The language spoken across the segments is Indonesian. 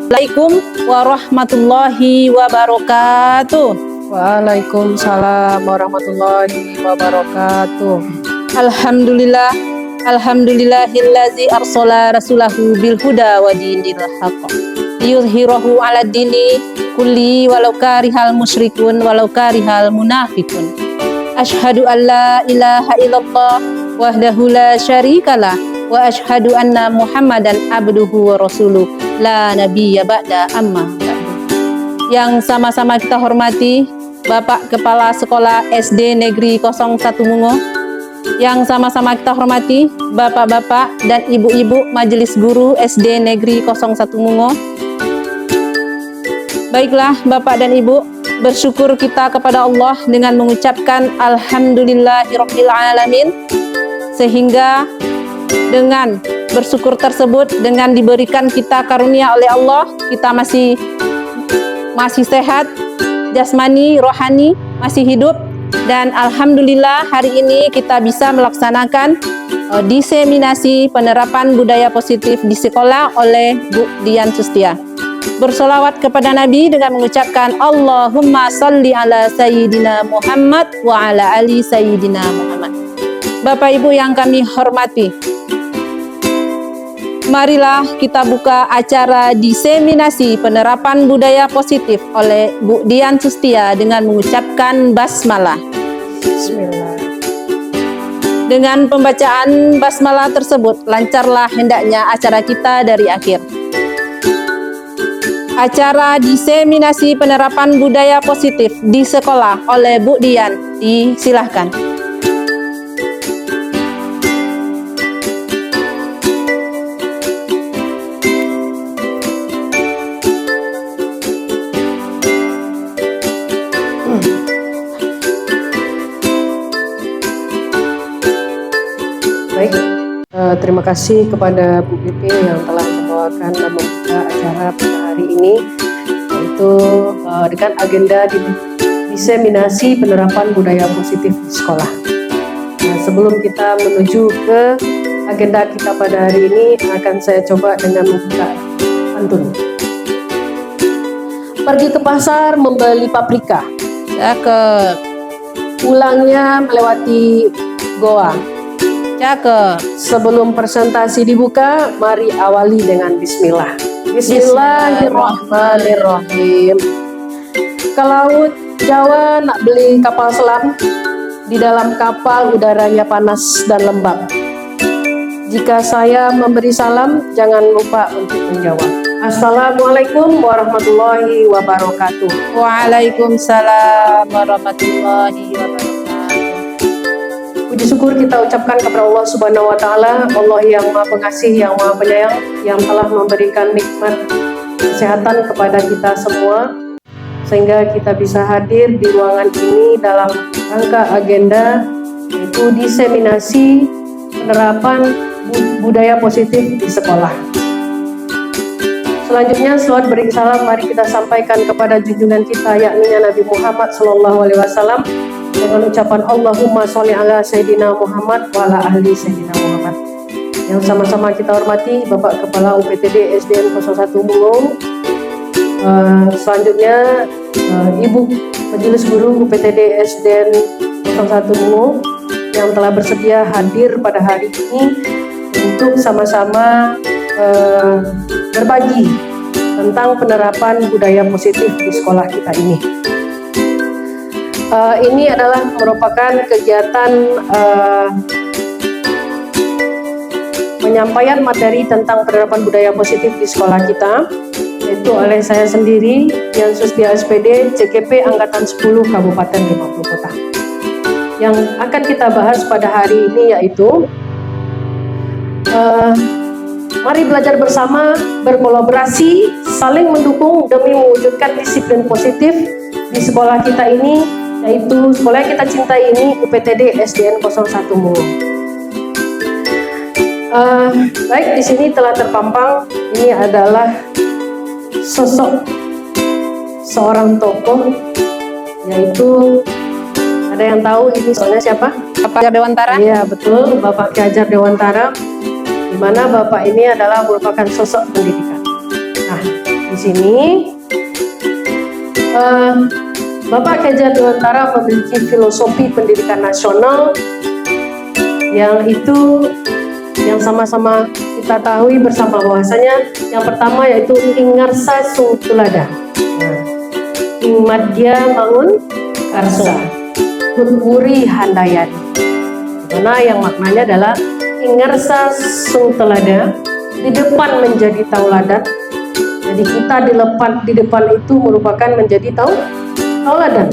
Assalamualaikum warahmatullahi wabarakatuh. Waalaikumsalam warahmatullahi wabarakatuh. Alhamdulillah, alhamdulillahillazi arsala rasulahu bil huda wa dinil haqq liyuzhirahu 'ala dini kulli walau karihal musyrikun walau karihal munafiqun. Asyhadu an la ilaha illallah wahdahu la syarikalah wa asyhadu anna Muhammadan abduhu wa rasuluh la nabiyya ba'da amma ba'du. Yang sama-sama kita hormati Bapak Kepala Sekolah SD Negeri 01 Mungo, yang sama-sama kita hormati Bapak-bapak dan Ibu-ibu Majelis Guru SD Negeri 01 Mungo. Baiklah Bapak dan Ibu, bersyukur kita kepada Allah dengan mengucapkan Alhamdulillahirabbil alamin, sehingga dengan bersyukur tersebut, dengan diberikan kita karunia oleh Allah, kita masih sehat, jasmani, rohani, masih hidup. Dan alhamdulillah hari ini kita bisa melaksanakan diseminasi penerapan budaya positif di sekolah oleh Bu Dian Sustia. Bersolawat kepada Nabi dengan mengucapkan Allahumma salli ala Sayyidina Muhammad wa ala ali Sayyidina Muhammad. Bapak Ibu yang kami hormati, marilah kita buka acara diseminasi penerapan budaya positif oleh Bu Dian Sustia dengan mengucapkan basmalah. Bismillah. Dengan pembacaan basmalah tersebut, lancarlah hendaknya acara kita dari akhir. Acara diseminasi penerapan budaya positif di sekolah oleh Bu Dian, disilahkan. Baik, terima kasih kepada Bu BP yang telah membawakan dan membuka acara pada hari ini, yaitu dengan agenda diseminasi penerapan budaya positif di sekolah. Nah, sebelum kita menuju ke agenda kita pada hari ini, akan saya coba dengan membuka pantun. Pergi ke pasar membeli paprika, Cakep, pulangnya melewati goa. cakep. Sebelum presentasi dibuka, mari awali dengan bismillah. Bismillahirrahmanirrahim. Ke laut Jawa nak beli kapal selam, di dalam kapal udaranya panas dan lembab. Jika saya memberi salam, jangan lupa untuk menjawab. Assalamualaikum warahmatullahi wabarakatuh. Waalaikumsalam warahmatullahi wabarakatuh. Puji syukur kita ucapkan kepada Allah Subhanahu wa Ta'ala, Allah yang Maha Pengasih, yang Maha Penyayang, yang telah memberikan nikmat kesehatan kepada kita semua, sehingga kita bisa hadir di ruangan ini dalam rangka agenda yaitu diseminasi penerapan budaya positif di sekolah. Selanjutnya, selawat beri salam mari kita sampaikan kepada junjungan kita, yakni Nabi Muhammad SAW, dengan ucapan Allahumma sholli ala Sayyidina Muhammad wa ala ahli Sayyidina Muhammad. Yang sama-sama kita hormati Bapak Kepala UPTD SDN 01 Mungo, selanjutnya Ibu Majelis Guru UPTD SDN 01 Mungo yang telah bersedia hadir pada hari ini untuk sama-sama berbagi tentang penerapan budaya positif di sekolah kita ini. Ini adalah merupakan kegiatan penyampaian materi tentang penerapan budaya positif di sekolah kita, yaitu oleh saya sendiri, Dian Sustia SPD, CKP Angkatan 10 Kabupaten 50 Kota. Yang akan kita bahas pada hari ini yaitu mari belajar bersama, berkolaborasi, saling mendukung demi mewujudkan disiplin positif di sekolah kita ini, yaitu sekolah yang kita cintai ini, UPTD SDN 01 Mungo. Baik, di sini telah terpampang, ini adalah sosok seorang tokoh, yaitu ada yang tahu ini soalnya siapa? Bapak Dewantara? Iya betul, Bapak Ki Hajar Dewantara, di mana Bapak ini adalah merupakan sosok pendidikan. Nah, di sini Bapak Ki Hajar Dewantara memiliki filosofi pendidikan nasional yang sama-sama kita tahu bersama bahwasanya yang pertama yaitu ing ngarsa sung tulada. Ing madya mangun karsa hutwuri handayani. Karena yang maknanya adalah ing ngarsa sung tulada, di depan menjadi tauladan. Jadi kita di depan itu merupakan menjadi tauladan.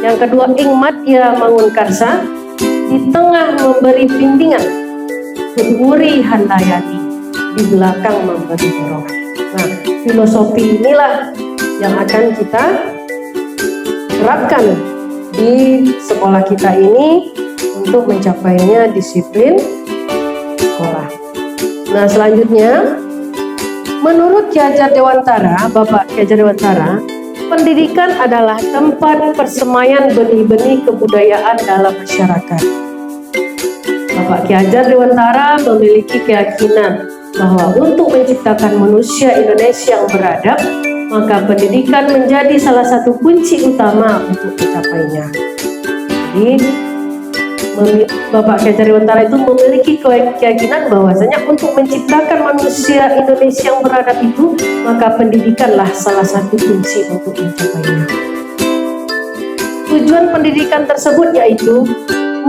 Yang kedua ing madya mangun karsa, di tengah memberi bimbingan, hutwuri handayani, di belakang memberi dorongan. Nah, filosofi inilah yang akan kita terapkan di sekolah kita ini untuk mencapainya disiplin sekolah. Nah, selanjutnya menurut Ki Hajar Dewantara, Bapak Ki Hajar Dewantara, pendidikan adalah tempat persemaian benih-benih kebudayaan dalam masyarakat. Bapak Ki Hajar Dewantara memiliki keyakinan bahwa untuk menciptakan manusia Indonesia yang beradab, maka pendidikan menjadi salah satu kunci utama untuk mencapainya. Jadi, Bapak Ki Hajar Dewantara itu memiliki keyakinan bahwasanya untuk menciptakan manusia Indonesia yang beradab itu, maka pendidikanlah salah satu kunci untuk mencapainya. Tujuan pendidikan tersebut yaitu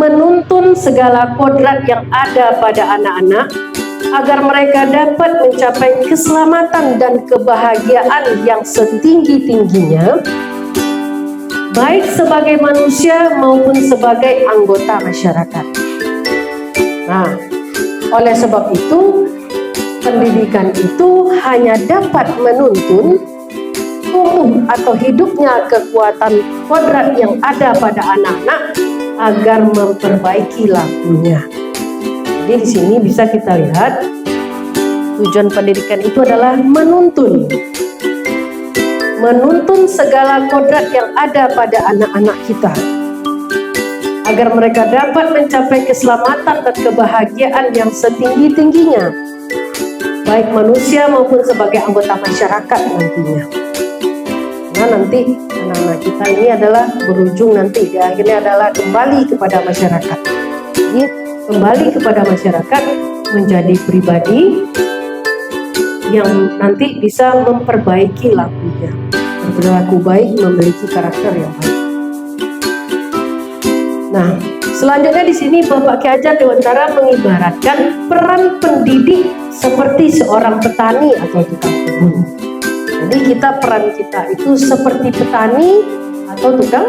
menuntun segala kodrat yang ada pada anak-anak agar mereka dapat mencapai keselamatan dan kebahagiaan yang setinggi-tingginya, baik sebagai manusia maupun sebagai anggota masyarakat. Nah, oleh sebab itu, pendidikan itu hanya dapat menuntun tumbuh atau hidupnya kekuatan kodrat yang ada pada anak-anak agar memperbaiki lakunya. Jadi di sini bisa kita lihat tujuan pendidikan itu adalah menuntun segala kodrat yang ada pada anak-anak kita agar mereka dapat mencapai keselamatan dan kebahagiaan yang setinggi-tingginya, baik manusia maupun sebagai anggota masyarakat nantinya. Nah, nanti anak-anak kita ini adalah berujung nanti di akhirnya adalah kembali kepada masyarakat. Jadi kembali kepada masyarakat menjadi pribadi yang nanti bisa memperbaiki lakunya, berperilaku baik, memiliki karakter yang baik. Nah, selanjutnya di sini Bapak Ki Hajar Dewantara mengibaratkan peran pendidik seperti seorang petani atau tukang kebun. Jadi peran kita itu seperti petani atau tukang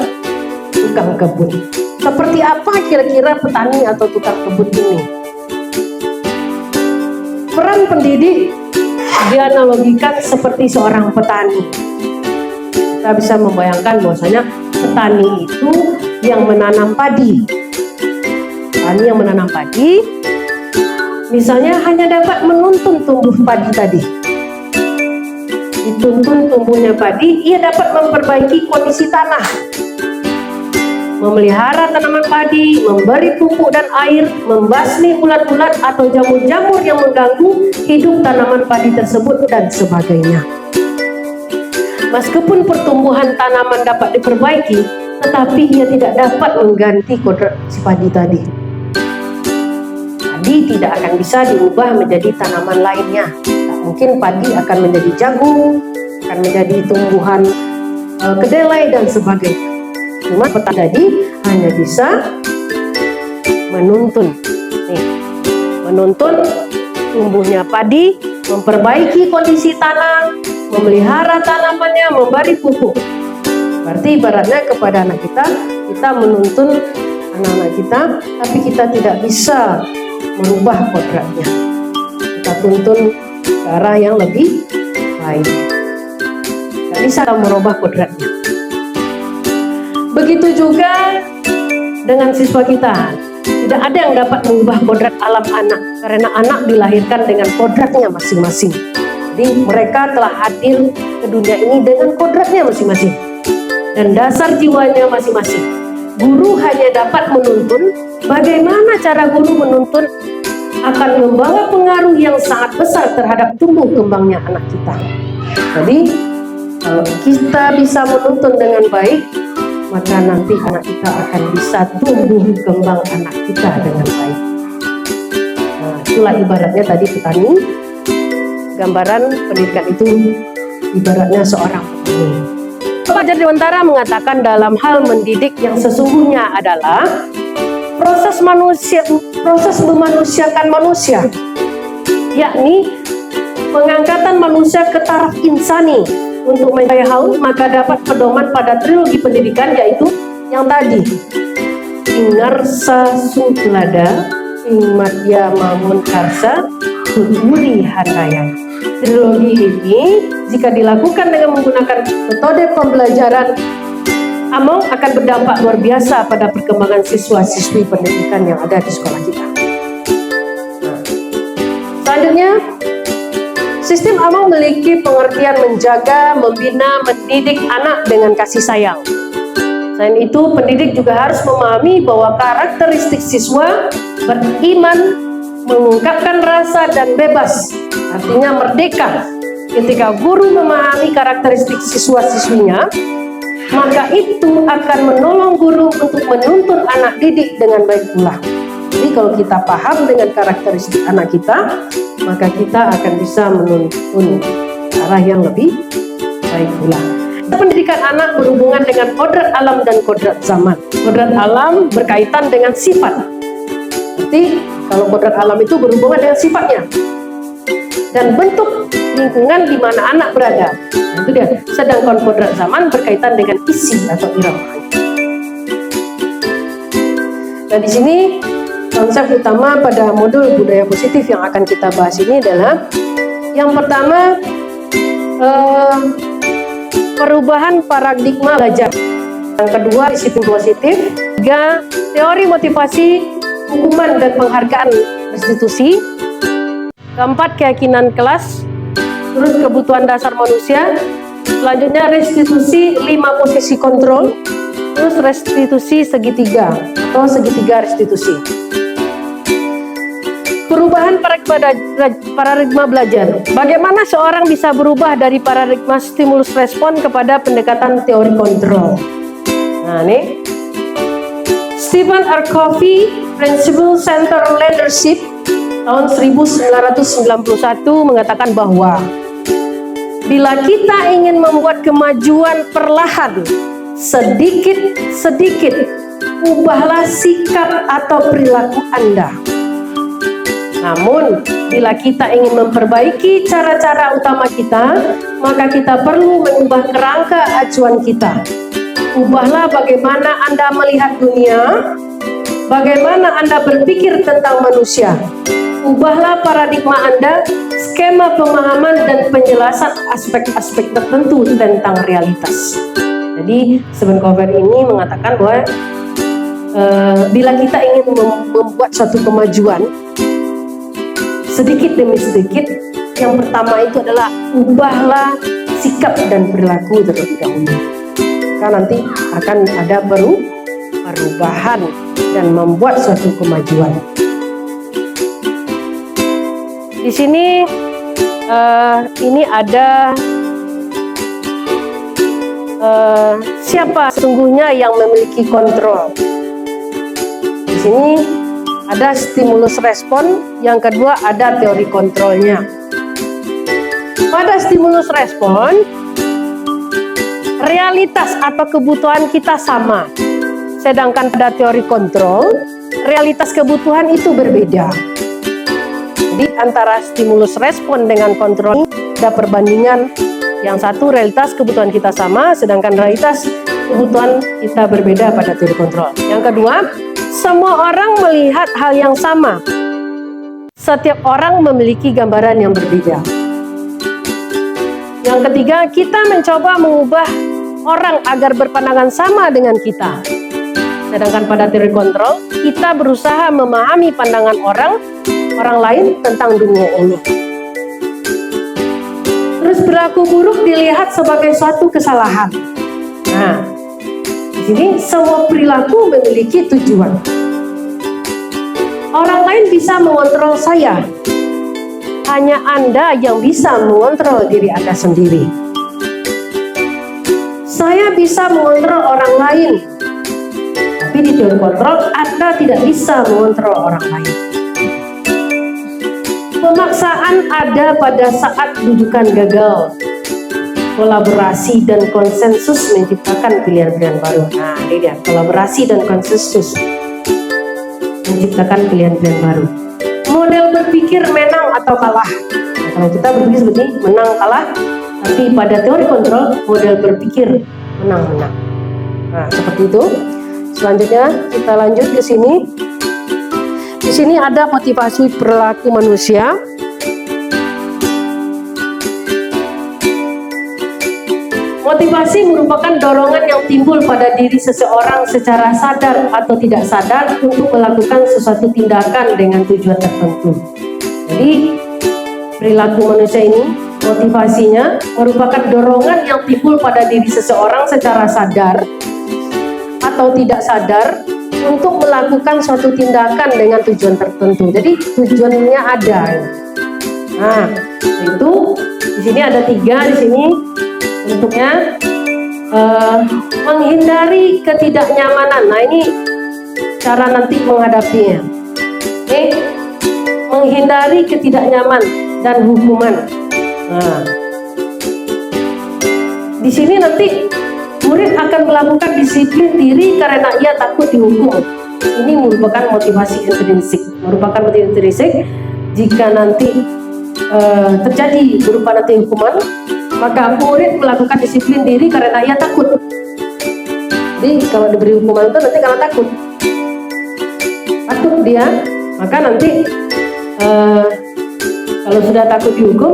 kebun. Seperti apa kira-kira petani atau tukang kebun ini? Peran pendidik dianalogikan seperti seorang petani. Kita bisa membayangkan bahwasanya petani itu yang menanam padi. Petani yang menanam padi, misalnya hanya dapat menuntun tumbuh padi tadi. Dituntun tumbuhnya padi, ia dapat memperbaiki kondisi tanah, memelihara tanaman padi, memberi pupuk dan air, membasmi ulat-ulat atau jamur-jamur yang mengganggu hidup tanaman padi tersebut, dan sebagainya. Meskipun pertumbuhan tanaman dapat diperbaiki, tetapi ia tidak dapat mengganti kodrat si padi tadi. Padi tidak akan bisa diubah menjadi tanaman lainnya. Mungkin padi akan menjadi jagung, akan menjadi tumbuhan kedelai dan sebagainya. Cuma petani tadi hanya bisa menuntun tumbuhnya padi, memperbaiki kondisi tanah, memelihara tanamannya, memberi pupuk. Berarti ibaratnya kepada anak kita menuntun anak-anak kita, tapi kita tidak bisa merubah kodratnya. Kita tuntun ke arah yang lebih baik. Tidak bisa merubah kodratnya. Begitu juga dengan siswa kita. Tidak ada yang dapat mengubah kodrat alam anak, karena anak dilahirkan dengan kodratnya masing-masing. Jadi mereka telah hadir ke dunia ini dengan kodratnya masing-masing dan dasar jiwanya masing-masing. Guru hanya dapat menuntun. Bagaimana cara guru menuntun akan membawa pengaruh yang sangat besar terhadap tumbuh kembangnya anak kita. Jadi kalau kita bisa menuntun dengan baik, maka nanti anak kita akan bisa tumbuh kembang anak kita dengan baik. Nah, itulah ibaratnya tadi petani. Gambaran pendidikan itu ibaratnya seorang petani. Fajar Dewantara mengatakan dalam hal mendidik yang sesungguhnya adalah proses memanusiakan manusia, yakni pengangkatan manusia ke taraf insani. Untuk mencapai hal maka dapat pedoman pada trilogi pendidikan, yaitu yang tadi Ingarsa Sutlada, Ingmadya Mamun Karsa, Tuturi Handaya. Trilogi ini jika dilakukan dengan menggunakan metode pembelajaran Among akan berdampak luar biasa pada perkembangan siswa-siswi pendidikan yang ada di sekolah kita. Nah, selanjutnya, sistem Among memiliki pengertian menjaga, membina, mendidik anak dengan kasih sayang. Selain itu, pendidik juga harus memahami bahwa karakteristik siswa beriman, mengungkapkan rasa dan bebas, artinya merdeka. Ketika guru memahami karakteristik siswa-siswinya, maka itu akan menolong guru untuk menuntun anak didik dengan baik pula. Jadi kalau kita paham dengan karakteristik anak kita, maka kita akan bisa menuntun ke arah yang lebih baik pula. Pendidikan anak berhubungan dengan kodrat alam dan kodrat zaman. Kodrat alam berkaitan dengan sifat. Berarti kalau kodrat alam itu berhubungan dengan sifatnya dan bentuk lingkungan di mana anak berada. Nah, itu dia. Sedangkan kodrat zaman berkaitan dengan isi atau irama. Nah, di sini konsep utama pada modul budaya positif yang akan kita bahas ini adalah yang pertama, perubahan paradigma belajar. Yang kedua, disiplin positif. Tiga, teori motivasi, hukuman dan penghargaan restitusi. Keempat, keyakinan kelas. Terus kebutuhan dasar manusia. Selanjutnya restitusi 5 posisi kontrol. Terus restitusi segitiga atau segitiga restitusi. Perubahan paradigma belajar. Bagaimana seorang bisa berubah dari paradigma stimulus respon kepada pendekatan teori kontrol? Nah, ini Stephen R. Covey, Principle Center Leadership tahun 1991 mengatakan bahwa bila kita ingin membuat kemajuan perlahan, sedikit-sedikit, ubahlah sikap atau perilaku Anda. Namun, bila kita ingin memperbaiki cara-cara utama kita, maka kita perlu mengubah kerangka acuan kita. Ubahlah bagaimana Anda melihat dunia, bagaimana Anda berpikir tentang manusia. Ubahlah paradigma Anda, skema pemahaman dan penjelasan aspek-aspek tertentu tentang realitas. Jadi, Stephen Covey ini mengatakan bahwa bila kita ingin membuat suatu kemajuan, sedikit demi sedikit, yang pertama itu adalah ubahlah sikap dan perilaku terlebih dahulu. Maka nanti akan ada perubahan dan membuat suatu kemajuan. Di sini ini ada siapa sesungguhnya yang memiliki kontrol. Di sini ada stimulus respon, yang kedua ada teori kontrolnya. Pada stimulus respon, realitas atau kebutuhan kita sama. Sedangkan pada teori kontrol, realitas kebutuhan itu berbeda. Jadi antara stimulus respon dengan kontrol ada perbandingan. Yang satu realitas kebutuhan kita sama, sedangkan realitas kebutuhan kita berbeda pada teori kontrol. Yang kedua, semua orang melihat hal yang sama. Setiap orang memiliki gambaran yang berbeda. Yang ketiga, kita mencoba mengubah orang agar berpandangan sama dengan kita. Sedangkan pada teori kontrol, kita berusaha memahami pandangan orang lain tentang dunia ini. Terus perilaku buruk dilihat sebagai suatu kesalahan. Nah, di sini semua perilaku memiliki tujuan. Orang lain bisa mengontrol saya. hanya Anda yang bisa mengontrol diri Anda sendiri. Saya bisa mengontrol orang lain, tapi di teori kontrol Anda tidak bisa mengontrol orang lain. Pemaksaan ada pada saat rujukan gagal. Kolaborasi dan konsensus menciptakan pilihan-pilihan baru. Nah, ini dia, kolaborasi dan konsensus menciptakan pilihan-pilihan baru. Model berpikir menang atau kalah. Nah, kalau kita berpikir seperti menang kalah, tapi pada teori kontrol model berpikir menang-menang. Nah, seperti itu. Selanjutnya kita lanjut ke sini. Di sini ada motivasi perilaku manusia. Motivasi merupakan dorongan yang timbul pada diri seseorang secara sadar atau tidak sadar untuk melakukan sesuatu tindakan dengan tujuan tertentu. Jadi, perilaku manusia ini, motivasinya merupakan dorongan yang timbul pada diri seseorang secara sadar atau tidak sadar untuk melakukan suatu tindakan dengan tujuan tertentu. Jadi, tujuannya ada. Nah, itu di sini ada 3 di sini. Bentuknya menghindari ketidaknyamanan. Nah, ini cara nanti menghadapinya. Oke, menghindari ketidaknyaman dan hukuman. Nah, di sini nanti murid akan melakukan disiplin diri karena ia takut dihukum. Ini merupakan motivasi intrinsik. Merupakan motivasi intrinsik. Jika nanti terjadi berupa nanti hukuman, maka murid melakukan disiplin diri karena ia takut. Jadi kalau diberi hukuman itu nanti karena takut dia, maka nanti kalau sudah takut dihukum,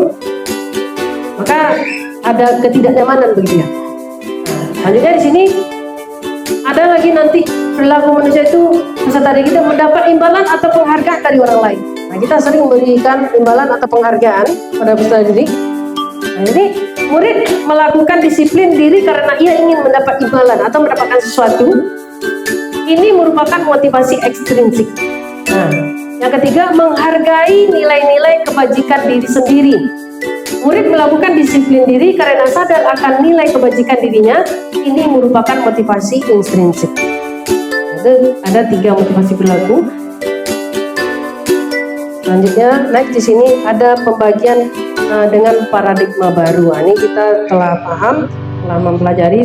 maka ada ketidaknyamanan bagi dia. Selanjutnya di sini ada lagi nanti perilaku manusia itu peserta didik kita mendapat imbalan atau penghargaan dari orang lain. Nah, kita sering memberikan imbalan atau penghargaan pada peserta didik. Nah, jadi murid melakukan disiplin diri karena ia ingin mendapat imbalan atau mendapatkan sesuatu. Ini merupakan motivasi ekstrinsik. Nah, yang ketiga, menghargai nilai-nilai kebajikan diri sendiri. Murid melakukan disiplin diri karena sadar akan nilai kebajikan dirinya. Ini merupakan motivasi intrinsik. Ada 3 motivasi perilaku. Selanjutnya, next di sini ada pembagian dengan paradigma baru. Ini kita telah paham, telah mempelajari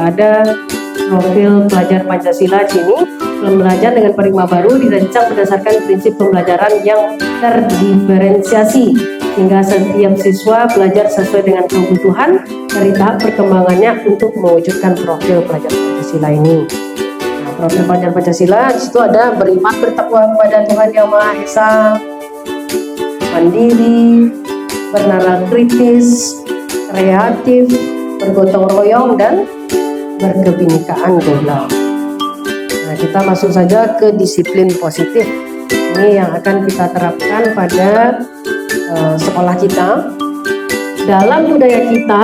ada profil pelajar Pancasila di sini. Pembelajaran dengan paradigma baru dirancang berdasarkan prinsip pembelajaran yang terdiferensiasi sehingga setiap siswa belajar sesuai dengan kebutuhan dari tahap perkembangannya untuk mewujudkan profil pelajar Pancasila ini. Nah, profil pelajar Pancasila di situ ada beriman bertakwa kepada Tuhan Yang Maha Esa, mandiri, bernalar kritis, kreatif, bergotong royong, dan berkebinekaan global. Nah, kita masuk saja ke disiplin positif. Ini yang akan kita terapkan pada sekolah kita. Dalam budaya kita,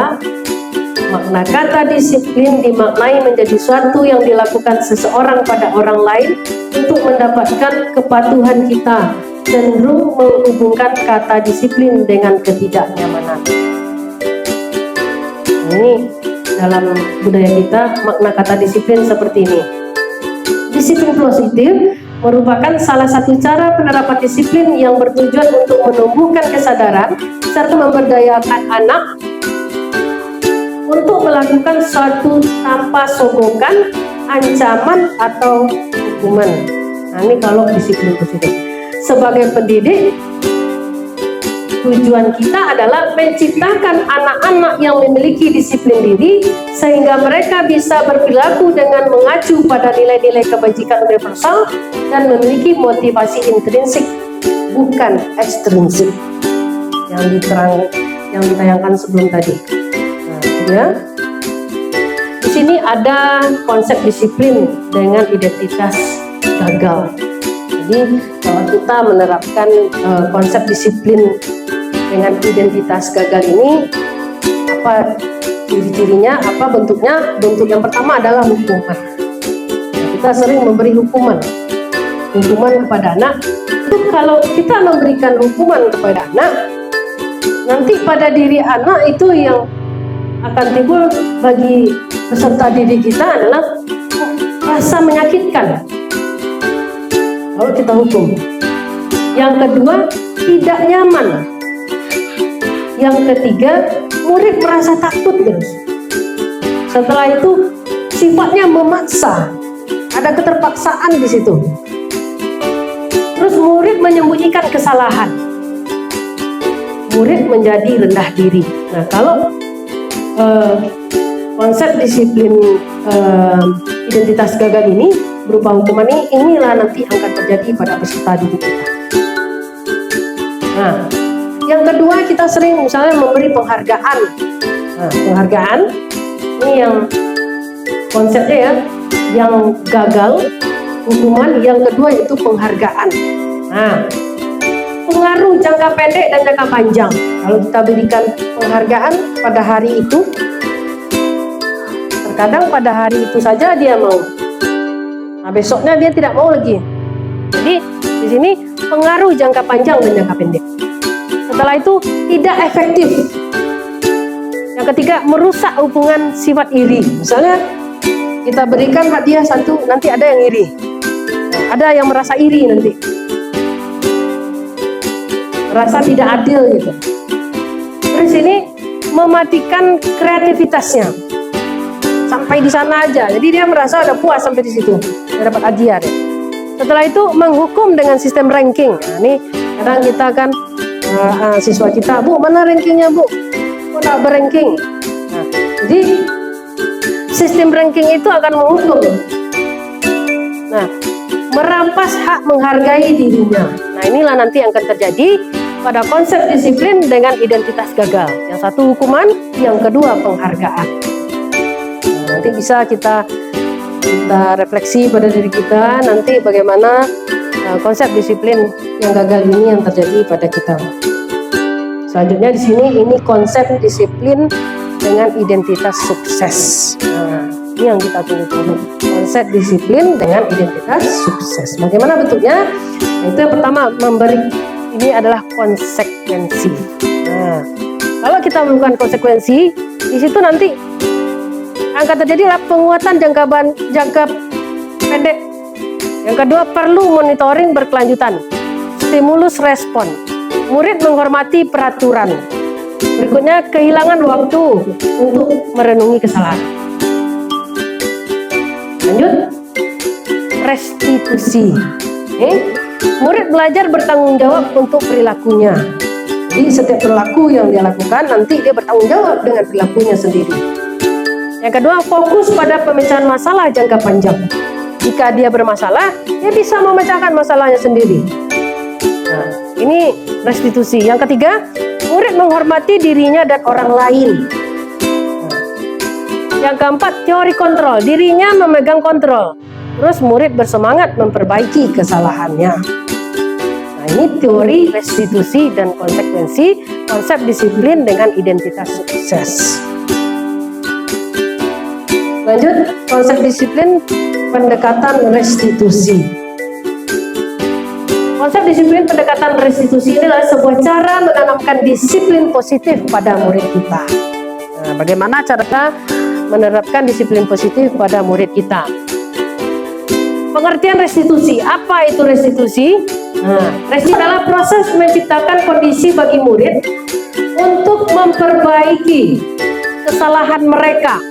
makna kata disiplin dimaknai menjadi suatu yang dilakukan seseorang pada orang lain untuk mendapatkan kepatuhan kita, cenderung menghubungkan kata disiplin dengan ketidaknyamanan. Ini dalam budaya kita makna kata disiplin seperti ini. Disiplin positif merupakan salah satu cara penerapan disiplin yang bertujuan untuk menumbuhkan kesadaran serta memberdayakan anak untuk melakukan suatu tanpa sogokan, ancaman, atau hukuman. Nah, ini kalau disiplin positif. Sebagai pendidik, tujuan kita adalah menciptakan anak-anak yang memiliki disiplin diri sehingga mereka bisa berperilaku dengan mengacu pada nilai-nilai kebajikan universal dan memiliki motivasi intrinsik, bukan ekstrinsik yang ditayangkan sebelum tadi. Nah, ya. Di sini ada konsep disiplin dengan identitas gagal. Jadi kalau kita menerapkan konsep disiplin dengan identitas gagal ini, apa ciri-cirinya, apa bentuknya? Bentuk yang pertama adalah hukuman. Kita sering memberi hukuman kepada anak kalau kita memberikan hukuman kepada anak, nanti pada diri anak itu yang akan timbul bagi peserta didik kita adalah rasa menyakitkan kalau kita hukum. Yang kedua, tidak nyaman. Yang ketiga, murid merasa takut terus. Setelah itu sifatnya memaksa, ada keterpaksaan di situ. Terus murid menyembunyikan kesalahan, murid menjadi rendah diri. Nah, kalau konsep disiplin identitas gagal ini berupa hukuman ini, inilah nanti akan terjadi pada peserta didik kita. Nah, yang kedua, kita sering misalnya memberi penghargaan. Nah, penghargaan ini yang konsepnya ya, yang gagal hukuman, yang kedua yaitu penghargaan. Nah, pengaruh jangka pendek dan jangka panjang. Kalau kita berikan penghargaan pada hari itu, terkadang pada hari itu saja dia mau. Nah, besoknya dia tidak mau lagi. Jadi di sini pengaruh jangka panjang dan jangka pendek. Setelah itu tidak efektif. Yang ketiga, merusak hubungan sifat iri. Misalnya kita berikan hadiah satu, nanti ada yang iri, ada yang merasa iri nanti, merasa tidak adil gitu. Terus ini mematikan kreativitasnya. Sampai di sana aja. Jadi dia merasa udah puas sampai di situ, dia dapat hadiah deh. Setelah itu menghukum dengan sistem ranking. Nah, ini kadang kita kan siswa kita, Bu, mana rankingnya, Bu? Kok nggak beranking? Nah, jadi sistem ranking itu akan menghukum. Nah, merampas hak menghargai dirinya. Nah, inilah nanti yang akan terjadi pada konsep disiplin dengan identitas gagal. Yang satu hukuman, yang kedua penghargaan. Nah, nanti bisa kita refleksi pada diri kita nanti bagaimana konsep disiplin yang gagal ini yang terjadi pada kita. Selanjutnya di sini ini konsep disiplin dengan identitas sukses. Nah, ini yang kita tunggu-tunggu. Konsep disiplin dengan identitas sukses. Bagaimana bentuknya? Nah, itu yang pertama, memberi, ini adalah konsekuensi. Nah, kalau kita melakukan konsekuensi, di situ nanti akan terjadi penguatan jangka pendek. Yang kedua, perlu monitoring berkelanjutan. Stimulus respon. Murid menghormati peraturan. Berikutnya, kehilangan waktu untuk merenungi kesalahan. Lanjut, restitusi. Murid belajar bertanggung jawab untuk perilakunya. Jadi setiap perilaku yang dia lakukan nanti dia bertanggung jawab dengan perilakunya sendiri. Yang kedua, fokus pada pemecahan masalah jangka panjang. Jika dia bermasalah, dia bisa memecahkan masalahnya sendiri. Nah, ini restitusi. Yang ketiga, murid menghormati dirinya dan orang lain. Yang keempat, teori kontrol. Dirinya memegang kontrol. Terus murid bersemangat memperbaiki kesalahannya. Nah, ini teori restitusi dan konsekuensi konsep disiplin dengan identitas sukses. Lanjut, konsep disiplin pendekatan restitusi. Konsep disiplin pendekatan restitusi adalah sebuah cara menanamkan disiplin positif pada murid kita. Nah, bagaimana cara menerapkan disiplin positif pada murid kita? Pengertian restitusi. Apa itu restitusi? Nah, restitusi adalah proses menciptakan kondisi bagi murid untuk memperbaiki kesalahan mereka,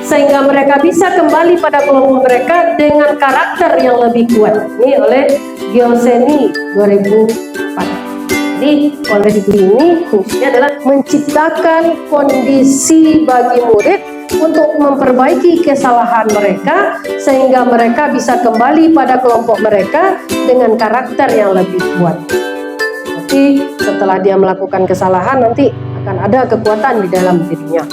sehingga mereka bisa kembali pada kelompok mereka dengan karakter yang lebih kuat. Ini oleh Gioseni 2004. Jadi restitusi ini fungsinya adalah menciptakan kondisi bagi murid untuk memperbaiki kesalahan mereka sehingga mereka bisa kembali pada kelompok mereka dengan karakter yang lebih kuat. Nanti setelah dia melakukan kesalahan nanti akan ada kekuatan di dalam dirinya.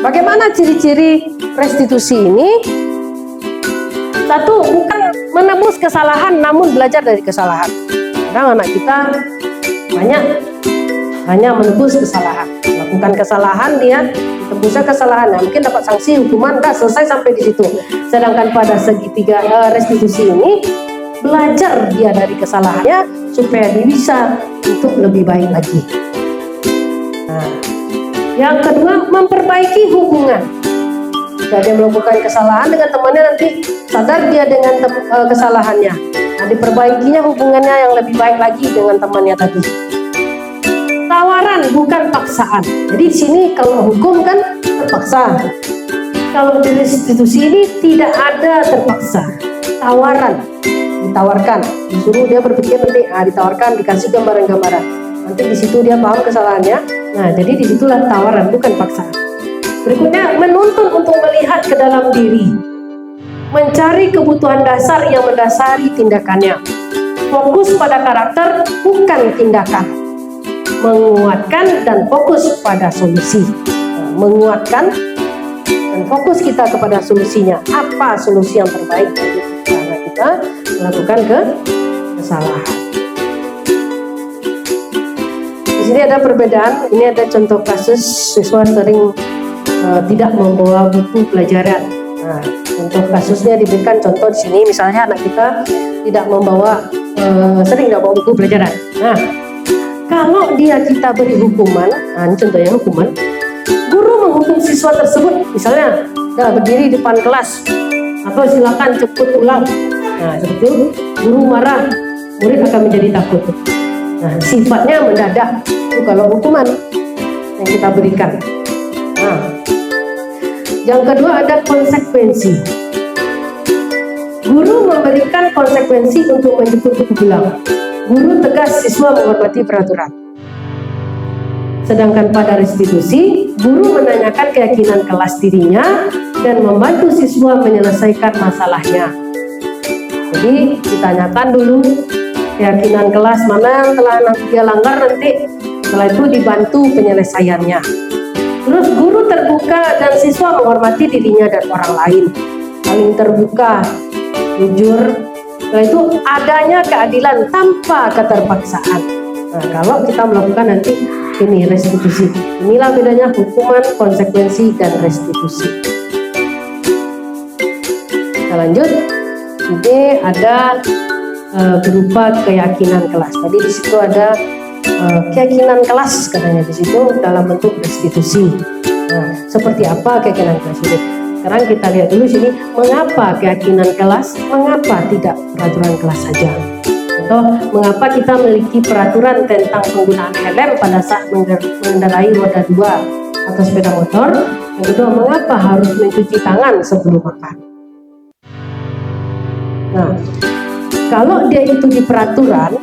Bagaimana ciri-ciri restitusi ini? Satu, bukan menebus kesalahan namun belajar dari kesalahan. Kadang anak kita banyak hanya menebus kesalahan, melakukan kesalahan dia tebusnya kesalahan, nah, mungkin dapat sanksi hukuman, dah selesai sampai di situ. Sedangkan pada segitiga restitusi ini belajar dia dari kesalahannya supaya dia bisa untuk lebih baik lagi. Nah, yang kedua, memperbaiki hubungan. Jika dia melakukan kesalahan dengan temannya, nanti sadar dia dengan kesalahannya. Nah, diperbaikinya hubungannya yang lebih baik lagi dengan temannya tadi. Tawaran bukan paksaan. Jadi di sini kalau hukum kan terpaksa. Kalau di restitusi ini tidak ada terpaksa. Tawaran, ditawarkan, disuruh dia berpikir nanti, ditawarkan, dikasih gambaran-gambaran. Nanti di situ dia paham kesalahannya. Nah, jadi disitulah tawaran, bukan paksaan. Berikutnya, menuntun untuk melihat ke dalam diri, mencari kebutuhan dasar yang mendasari tindakannya. Fokus pada karakter, bukan tindakan. Menguatkan dan fokus pada solusi. Menguatkan dan fokus kita kepada solusinya. Apa solusi yang terbaik karena kita melakukan kesalahan. Di sini ada perbedaan. Ini ada contoh kasus siswa sering tidak membawa buku pelajaran. Nah, contoh kasusnya diberikan contoh di sini. Misalnya anak kita tidak membawa, sering tidak bawa buku pelajaran. Nah, kalau kita beri hukuman, nah ini contohnya hukuman, guru menghukum siswa tersebut, misalnya berdiri di depan kelas, atau silakan cepat ulang. Nah, seperti itu, guru marah, murid akan menjadi takut. Nah, sifatnya mendadak. Itu kalau hukuman yang kita berikan. Nah, yang kedua ada konsekuensi. Guru memberikan konsekuensi untuk menjemput buku pulang. Guru tegas, siswa menghormati peraturan. Sedangkan pada restitusi, guru menanyakan keyakinan kelas dirinya dan membantu siswa menyelesaikan masalahnya. Jadi ditanyakan dulu keyakinan kelas mana yang telah dia langgar, nanti setelah itu dibantu penyelesaiannya. Terus guru terbuka dan siswa menghormati dirinya dan orang lain, saling terbuka, jujur. Setelah itu adanya keadilan tanpa keterpaksaan. Nah, kalau kita melakukan nanti ini restitusi. Inilah bedanya hukuman, konsekuensi, dan restitusi. Kita lanjut. Ini ada berupa keyakinan kelas. Tadi di situ ada keyakinan kelas katanya di situ dalam bentuk restitusi. Nah, seperti apa keyakinan kelas ini? Sekarang kita lihat dulu sini, mengapa keyakinan kelas, mengapa tidak peraturan kelas saja? Atau mengapa kita memiliki peraturan tentang penggunaan helm pada saat mengendarai roda 2 atau sepeda motor? Yang kedua, mengapa harus mencuci tangan sebelum makan? Nah, kalau dia itu di peraturan,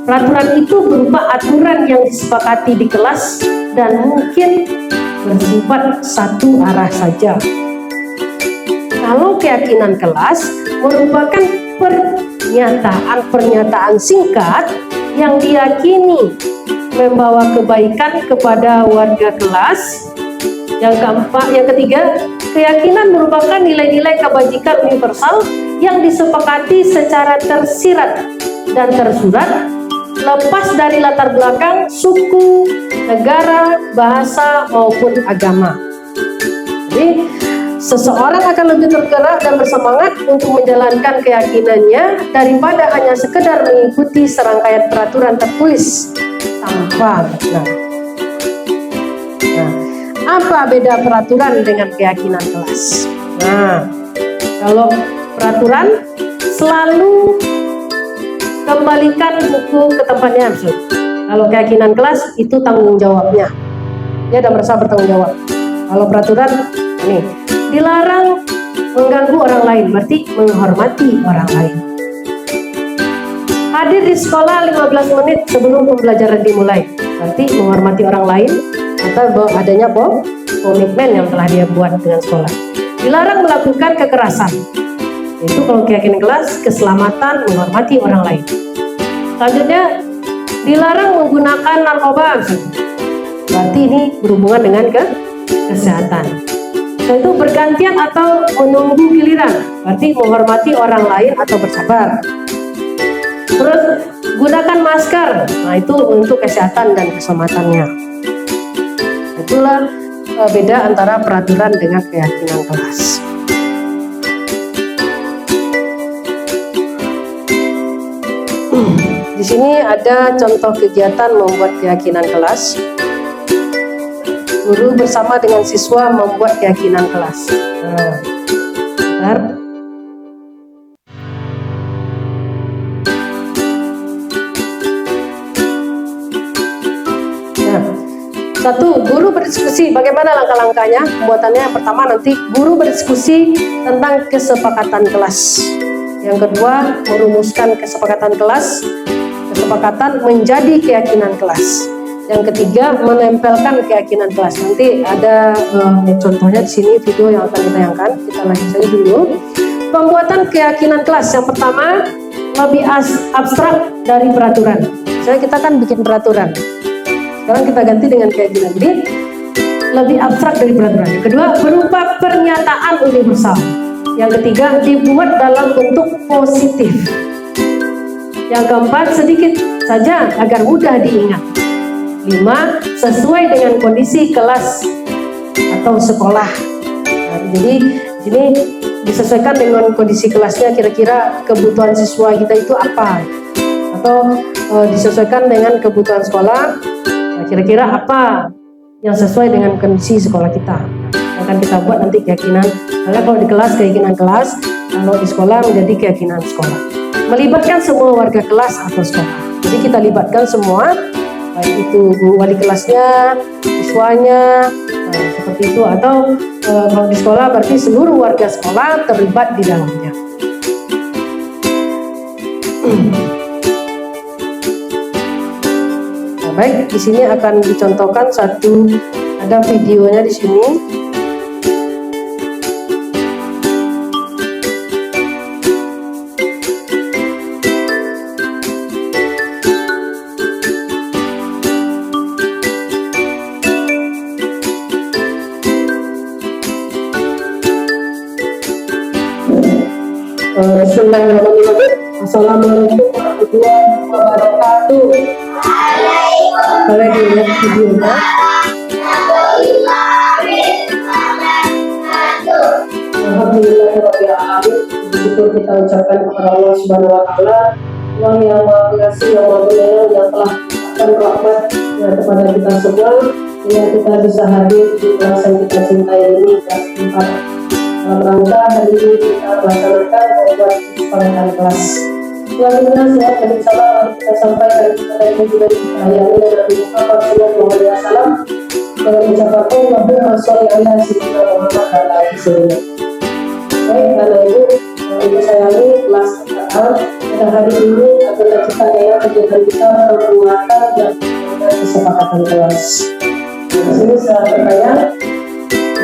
peraturan itu berupa aturan yang disepakati di kelas dan mungkin bersifat satu arah saja. Kalau keyakinan kelas merupakan pernyataan singkat yang diyakini membawa kebaikan kepada warga kelas. Yang keempat, yang ketiga, keyakinan merupakan nilai-nilai kebajikan universal yang disepakati secara tersirat dan tersurat, lepas dari latar belakang suku, negara, bahasa maupun agama. Jadi seseorang akan lebih tergerak dan bersemangat untuk menjalankan keyakinannya daripada hanya sekedar mengikuti serangkaian peraturan tertulis tanpa makna. Nah, apa beda peraturan dengan keyakinan kelas? Nah, kalau peraturan selalu kembalikan buku ke tempatnya. Kalau keyakinan kelas itu tanggung jawabnya, dia ada merasa bertanggung jawab. Kalau peraturan ini dilarang mengganggu orang lain, berarti menghormati orang lain. Hadir di sekolah 15 menit sebelum pembelajaran dimulai, berarti menghormati orang lain atau adanya komitmen yang telah dia buat dengan sekolah. Dilarang melakukan kekerasan, itu kalau keyakinan kelas keselamatan, menghormati orang lain. Selanjutnya, dilarang menggunakan narkoba, berarti ini berhubungan dengan kesehatan. Itu bergantian atau menunggu giliran, berarti menghormati orang lain atau bersabar. Terus gunakan masker, nah itu untuk kesehatan dan keselamatannya. Itulah beda antara peraturan dengan keyakinan kelas. Di sini ada contoh kegiatan membuat keyakinan kelas. Guru bersama dengan siswa membuat keyakinan kelas. Nah, satu, guru berdiskusi bagaimana langkah-langkahnya pembuatannya. Yang pertama, nanti guru berdiskusi tentang kesepakatan kelas. Yang kedua, merumuskan kesepakatan kelas. Kesepakatan menjadi keyakinan kelas. Yang ketiga, menempelkan keyakinan kelas. Nanti ada contohnya di sini, video yang akan ditayangkan. Kita lanjut saja dulu. Pembuatan keyakinan kelas. Yang pertama, lebih abstrak dari peraturan. Misalnya kita kan bikin peraturan. Sekarang kita ganti dengan keyakinan. Jadi lebih abstrak dari peraturan. Yang kedua, berupa pernyataan universal. Yang ketiga, dibuat dalam bentuk positif. Yang keempat, sedikit saja agar mudah diingat. 5, sesuai dengan kondisi kelas atau sekolah. Nah, jadi ini disesuaikan dengan kondisi kelasnya, kira-kira kebutuhan siswa kita itu apa, atau disesuaikan dengan kebutuhan sekolah. Nah, kira-kira apa yang sesuai dengan kondisi sekolah kita. Akan kita buat nanti keyakinan. Karena kalau di kelas keyakinan kelas, kalau di sekolah menjadi keyakinan sekolah. Melibatkan semua warga kelas atau sekolah. Jadi kita libatkan semua, baik itu wali kelasnya, siswanya, seperti itu. Atau kalau di sekolah berarti seluruh warga sekolah terlibat di dalamnya. Nah, baik, di sini akan dicontohkan satu, ada videonya di sini. Bismillahirrahmanirrahim. Assalamualaikum warahmatullahi wabarakatuh. Kalau dilihat videonya, alhamdulillahirrahmanirrahim. Bersyukur kita ucapkan kepada Allah Subhanahu wa Ta'ala, Allah yang Maha Pengasih, yang Maha Penyayang, yang telah memberikan rahmat-Nya kepada kita semua, sehingga kita bisa hadir di kelas yang kita cintai ini, kelas 4. Dalam rangka hari ini kita melaksanakan membuat kesepakatan kelas. Selanjutnya saya dari salam kita sampaikan kepada ibu dari kita yang ini Nabi Muhammad SAW dengan ucapan Allahumma sholli ala sayyidina Muhammad wa ala alihi wasallam. Baik, karena ibu sayangi kelas KKA pada hari ini adalah kita kegiatan kita membuatkan dan kesepakatan kelas. Di sini saya bertanya,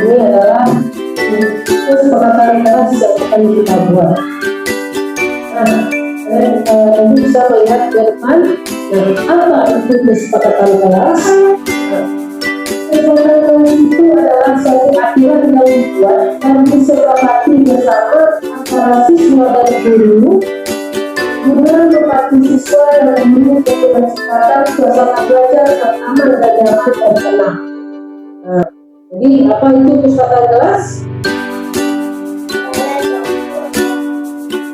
ini adalah kesepakatan kelas yang akan kita buat. Nah, Ibu bisa melihat ke depan apa itu kesepakatan kelas. Kesepakatan kelas itu adalah suatu aturan yang dibuat dan disepakati bersama antara siswa dan guru guna membantu siswa dan guru untuk menciptakan suasana belajar yang aman dan nyaman dan tenang. Nah, jadi apa itu kesepakatan kelas?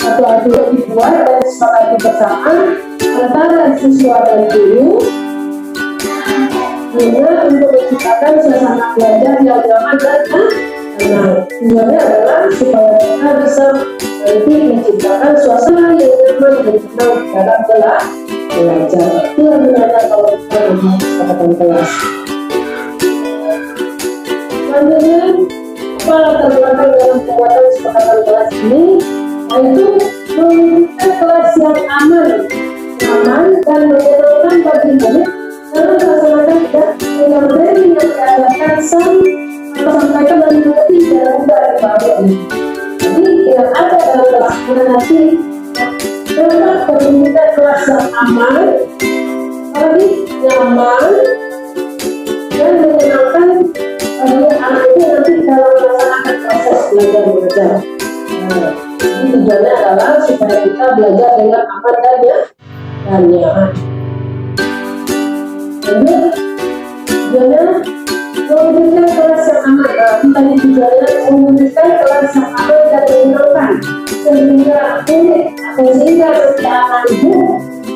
Satu aturan dibuat dan disepakati bersama antara siswa dan guru guna untuk menciptakan suasana belajar yang nyaman dan tenang. Tujuannya adalah supaya kita bisa nanti menciptakan suasana yang nyaman dan tenang dalam belajar. Itu yang dinamakan kalau kita membuat kesepakatan kelas. Selanjutnya, apa latar belakang dalam pembuatan kesepakatan kelas ini? Yaitu memberikan kelas yang aman dan menyenangkan bagi murid karena melaksanakan dengan materi yang diadakan sampaikan dan mengerti dan mudah dipahami. Jadi yang ada dalam kelas nanti tetap memberikan kelas yang aman, lagi nyaman dan menyenangkan bagi anak itu nanti dalam melaksanakan proses belajar mengajar. Tujuannya adalah supaya kita belajar dengan aman dan nyaman. Jadi tujuannya memberikan kelas yang aman. Tadi tujuannya memberikan kelas yang aman dan menyenangkan sehingga murid atau sehingga setiap anak ibu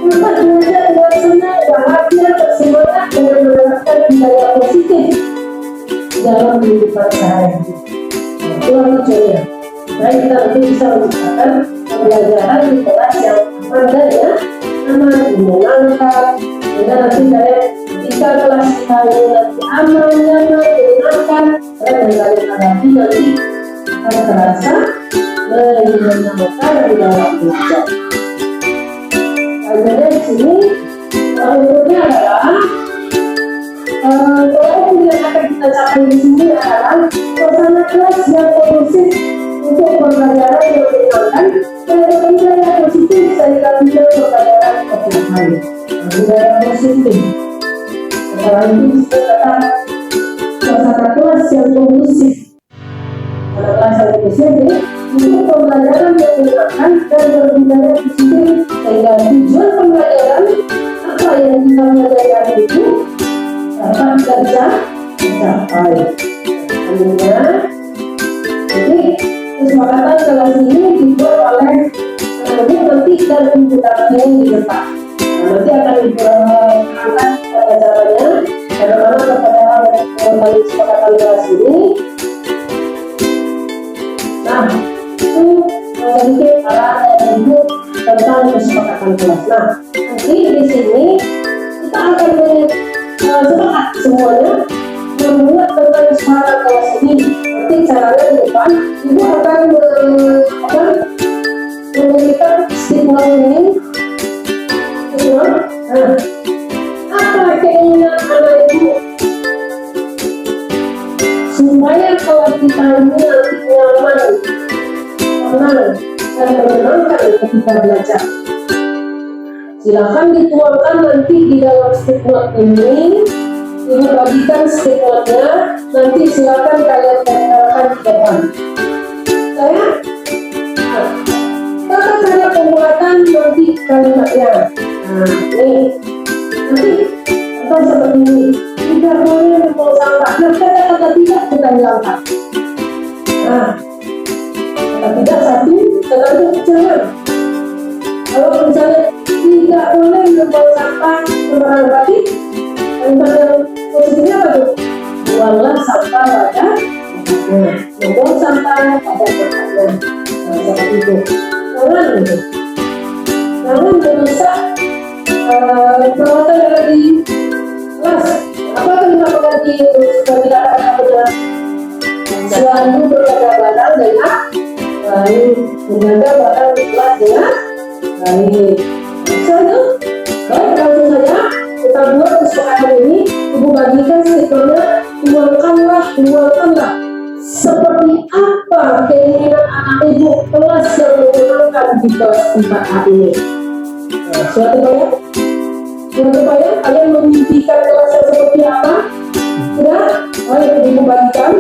Dapat belajar dengan senang, bahagia, bersemangat dengan menerapkan budaya positif dalam kehidupan sehari-hari. Itulah tujuannya. Supaya kita nanti bisa menciptakan pembelajaran di kelas yang aman dan ya, aman, menyenangkan. Sehingga nanti saya ketika kelas kita ini nanti aman, nyaman, menyenangkan, dan dari hadapi nanti akan terasa menyenangkan di dalam belajar. Jadi di sini berikutnya adalah poin yang akan kita capai di sini adalah suasana kelas yang kondusif untuk pembelajaran yang menyenangkan dan budaya positif sehingga bisa pembelajaran setiap hari. Budaya positif. Setelah itu disebutkan suasana kelas yang kondusif. Kelas yang kondusif untuk pembelajaran yang menyenangkan dan berbudaya positif sehingga tujuan pembelajaran apa yang kita pelajari itu dapat bisa tercapai. Artinya, jadi kesepakatan kelas ini dibuat oleh nanti dan imputasi di depan. Nanti akan diberangkat caranya bagaimana kepada kesepakatan kelas ini. Nah, itu sedikit arah dan ibu tentang kesepakatan kelas. Nah, nanti di sini kita akan sepakat semuanya membuat tentang kesepakatan kelas ini. Nanti caranya di depan ibu akan memberikan stigma ini. Nah, apa keinginan anak ibu supaya kelas kita ini nanti nyaman, tenang, dan menyenangkan ketika belajar? Silakan dituangkan nanti di dalam statement ini. Ibu bagikan statementnya, nanti silakan kalian tempelkan di depan. Saya tata cara pembuatan nanti kalimatnya. Nah, ini nanti atau seperti ini. Tidak boleh membuang sampah. Nah, kata-kata tidak kita hilangkan. Nah, kata tidak satu, kata itu jangan. Kalau misalnya tidak boleh membuang sampah sembarangan, berarti kalimat yang positifnya apa tuh? Buanglah sampah pada tempatnya. Membuang sampah pada tempatnya. Nah, seperti itu. Jangan gitu. Jangan merusak perawatan yang ada di kelas. Apa kalimat pengganti itu supaya tidak ada benar? Selalu berjaga barang dengan baik, menjaga barang di kelas dengan baik. Misalnya, baik langsung saja kita buat kesepakatan ini. Ibu bagikan statementnya, luangkanlah. Seperti apa keinginan anak ibu kelas yang menyenangkan di kelas 4A ini? Suatu bayang kalian memimpikan kelas yang seperti apa? Sudah? Baik, ibu bagikan.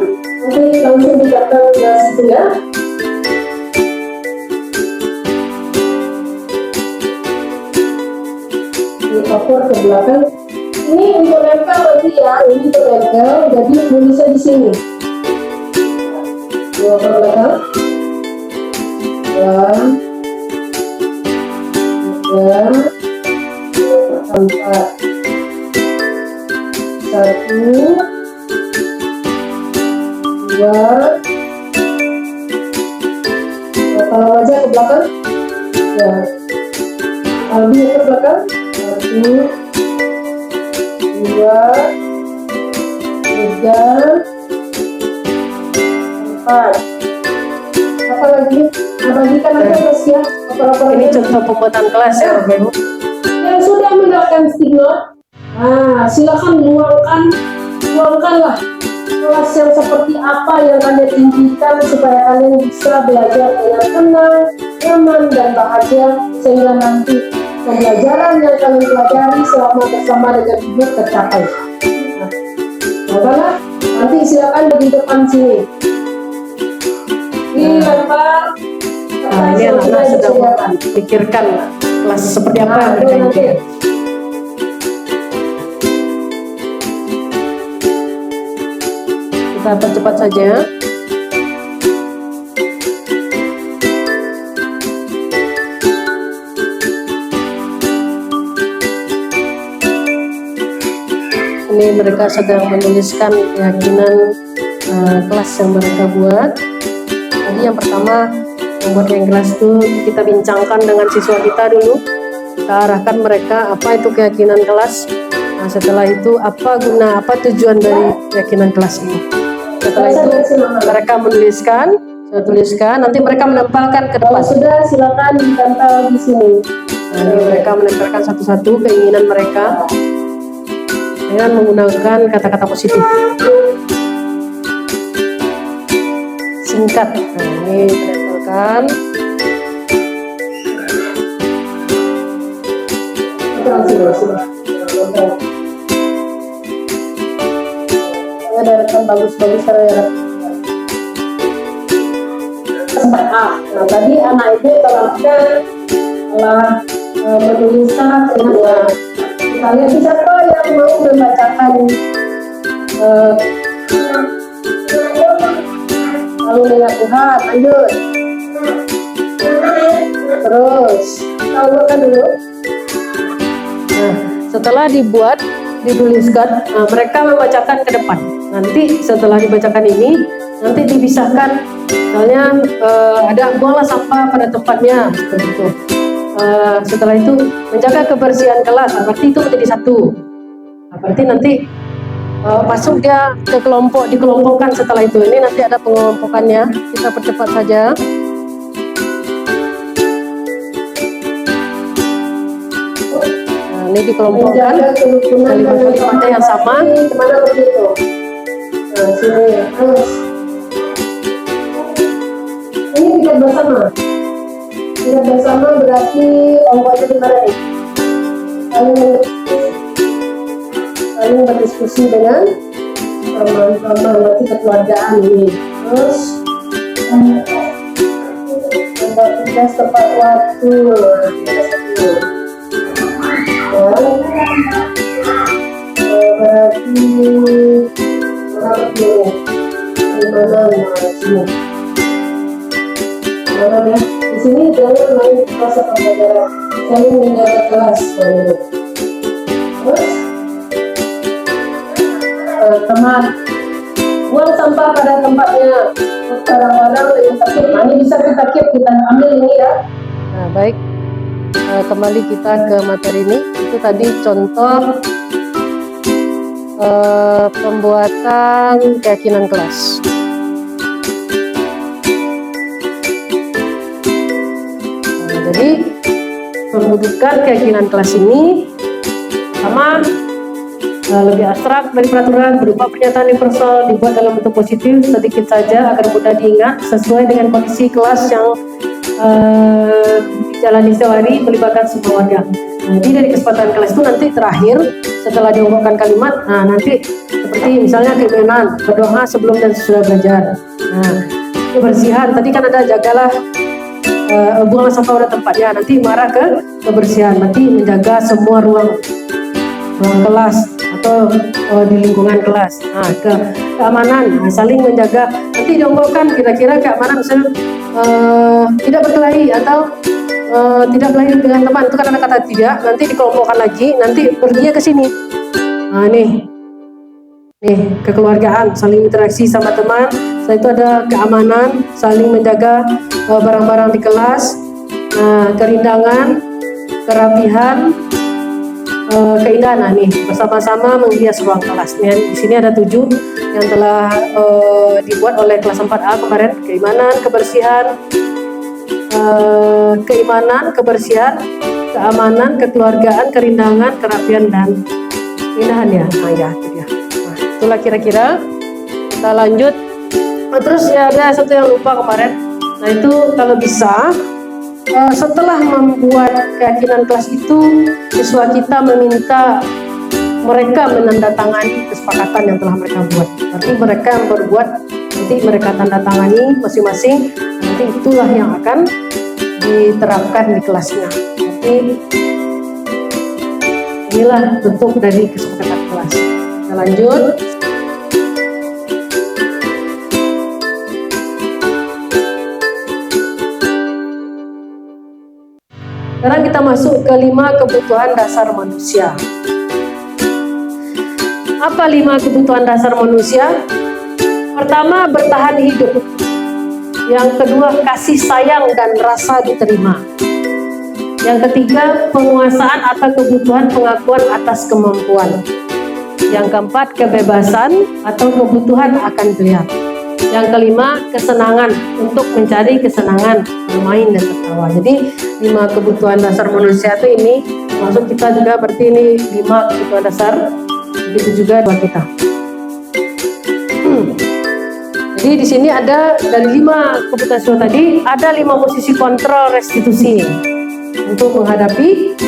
Nanti langsung dikatakan kelas itu ya. Dikoper ke belakang. Ini untuk nempel nanti ya. Ini untuk nempel. Jadi tulisnya di sini. Dua ke belakang. Dua. Empat. Satu. Dua. Kalau wajah ke belakang. Ya. Albi ke belakang. Satu. Dua. Tiga. Empat. Apa lagi? Bagikan aja mas ya. Ini contoh pembuatan kelas ya, Bapak Ibu. Yang sudah mendapatkan stigma, nah silakan luangkanlah kelas yang seperti apa yang kalian impikan supaya kalian bisa belajar dengan tenang, nyaman, dan bahagia sehingga nanti pembelajaran yang kalian pelajari selama bersama dengan ibu tercapai. Nah, nanti silakan di depan sini. Dilempar. Nah, ini anak-anak sudah pikirkan kelas seperti apa yang mereka inginkan. Kita percepat saja. ini mereka sedang menuliskan keyakinan kelas yang mereka buat. Jadi yang pertama membuat yang kelas itu kita bincangkan dengan siswa kita dulu. Kita arahkan mereka apa itu keyakinan kelas. Nah, setelah itu apa guna, apa tujuan dari keyakinan kelas ini. Setelah itu mereka menuliskan, saya tuliskan, nanti mereka menempelkan ke depan. Sudah, silakan ditempel di sini. Nah, ini mereka menempelkan satu-satu keinginan mereka dengan menggunakan kata-kata positif. Singkat. Nah, ini ditempelkan. Deretan bagus-bagus ya. Tempat A. Nah, tadi anak itu telah menuliskan dengan kita lihat siapa yang mau membacakan lalu dengan Tuhan, lanjut. Terus tahu dulu. Nah, setelah dibuat, dituliskan, mereka membacakan ke depan. Nanti setelah dibacakan ini, nanti dipisahkan. Misalnya ada buanglah sampah pada tempatnya, seperti itu. Setelah itu menjaga kebersihan kelas, berarti itu menjadi satu. Nah, berarti nanti masuk dia ke kelompok, dikelompokkan setelah itu. Ini nanti ada pengelompokannya, kita percepat saja. Nah, ini dikelompokkan kalimat-kalimatnya yang sama. Kemana begitu? Nah, sini. Terus ini tidak bersama. Tidak bersama berarti kelompoknya di mana nih? Saling berdiskusi dengan teman-teman, berarti kekeluargaan ini. Terus tempat tugas, tepat waktu. Berarti gimana ya? Di sini jangan main kelas pembelajaran, saling menjaga kelas. Terus teman buang sampah pada tempatnya, barang-barang dengan takip. Nah, ini bisa kita takip, kita ambil ini ya. Nah, baik. Kembali kita ke materi ini. Itu tadi contoh pembuatan keyakinan kelas. Nah, jadi pembentukan keyakinan kelas ini sama lebih abstrak dari peraturan, berupa pernyataan universal, dibuat dalam bentuk positif sedikit saja agar mudah diingat sesuai dengan kondisi kelas yang dijalani sehari, melibatkan semua warga. Jadi dari kesempatan kelas itu nanti terakhir setelah diungkapkan kalimat, nah nanti seperti misalnya keimanan, berdoa sebelum dan sesudah belajar. Nah, kebersihan tadi kan ada jagalah buanglah sampah pada tempatnya, nanti marah ke kebersihan, nanti menjaga semua ruang kelas atau di lingkungan kelas. Nah, keamanan, nah, saling menjaga, nanti diombongkan kira-kira keamanan misalnya tidak berkelahi atau tidak berkelahi dengan teman, itu kan ada kata tidak, nanti dikelompokkan lagi, nanti perginya ke sini. Nah, nih kekeluargaan, saling interaksi sama teman. Setelah itu ada keamanan, saling menjaga barang-barang di kelas. Nah, kerindangan, kerapihan, keindahan. Nah, nih bersama-sama menghias ruang kelas. Di sini ada 7 yang telah dibuat oleh kelas 4A kemarin. Keimanan, kebersihan, keamanan, kekeluargaan, kerindangan, kerapian, dan keindahan ya. Nah, ya itu dia. Nah, itulah kira-kira. Kita lanjut. Nah, terus ya ada satu yang lupa kemarin. Nah, itu kalau bisa setelah membuat keyakinan kelas itu, siswa kita meminta mereka menandatangani kesepakatan yang telah mereka buat. Berarti mereka yang berbuat, nanti mereka tanda tangani masing-masing. Nanti itulah yang akan diterapkan di kelasnya. Jadi inilah bentuk dari kesepakatan kelas. Kita lanjut. Sekarang kita masuk ke 5 kebutuhan dasar manusia. Apa 5 kebutuhan dasar manusia? Pertama, bertahan hidup. Yang kedua, kasih sayang dan rasa diterima. Yang ketiga, penguasaan atau kebutuhan pengakuan atas kemampuan. Yang keempat, kebebasan atau kebutuhan akan kelihatan. Yang kelima, kesenangan, untuk mencari kesenangan, bermain dan tertawa. Jadi 5 kebutuhan dasar manusia itu ini, maksud kita juga berarti ini 5 kebutuhan dasar, begitu juga buat kita. Jadi di sini ada dari 5 kebutuhan dasar tadi, ada 5 posisi kontrol restitusi untuk menghadapi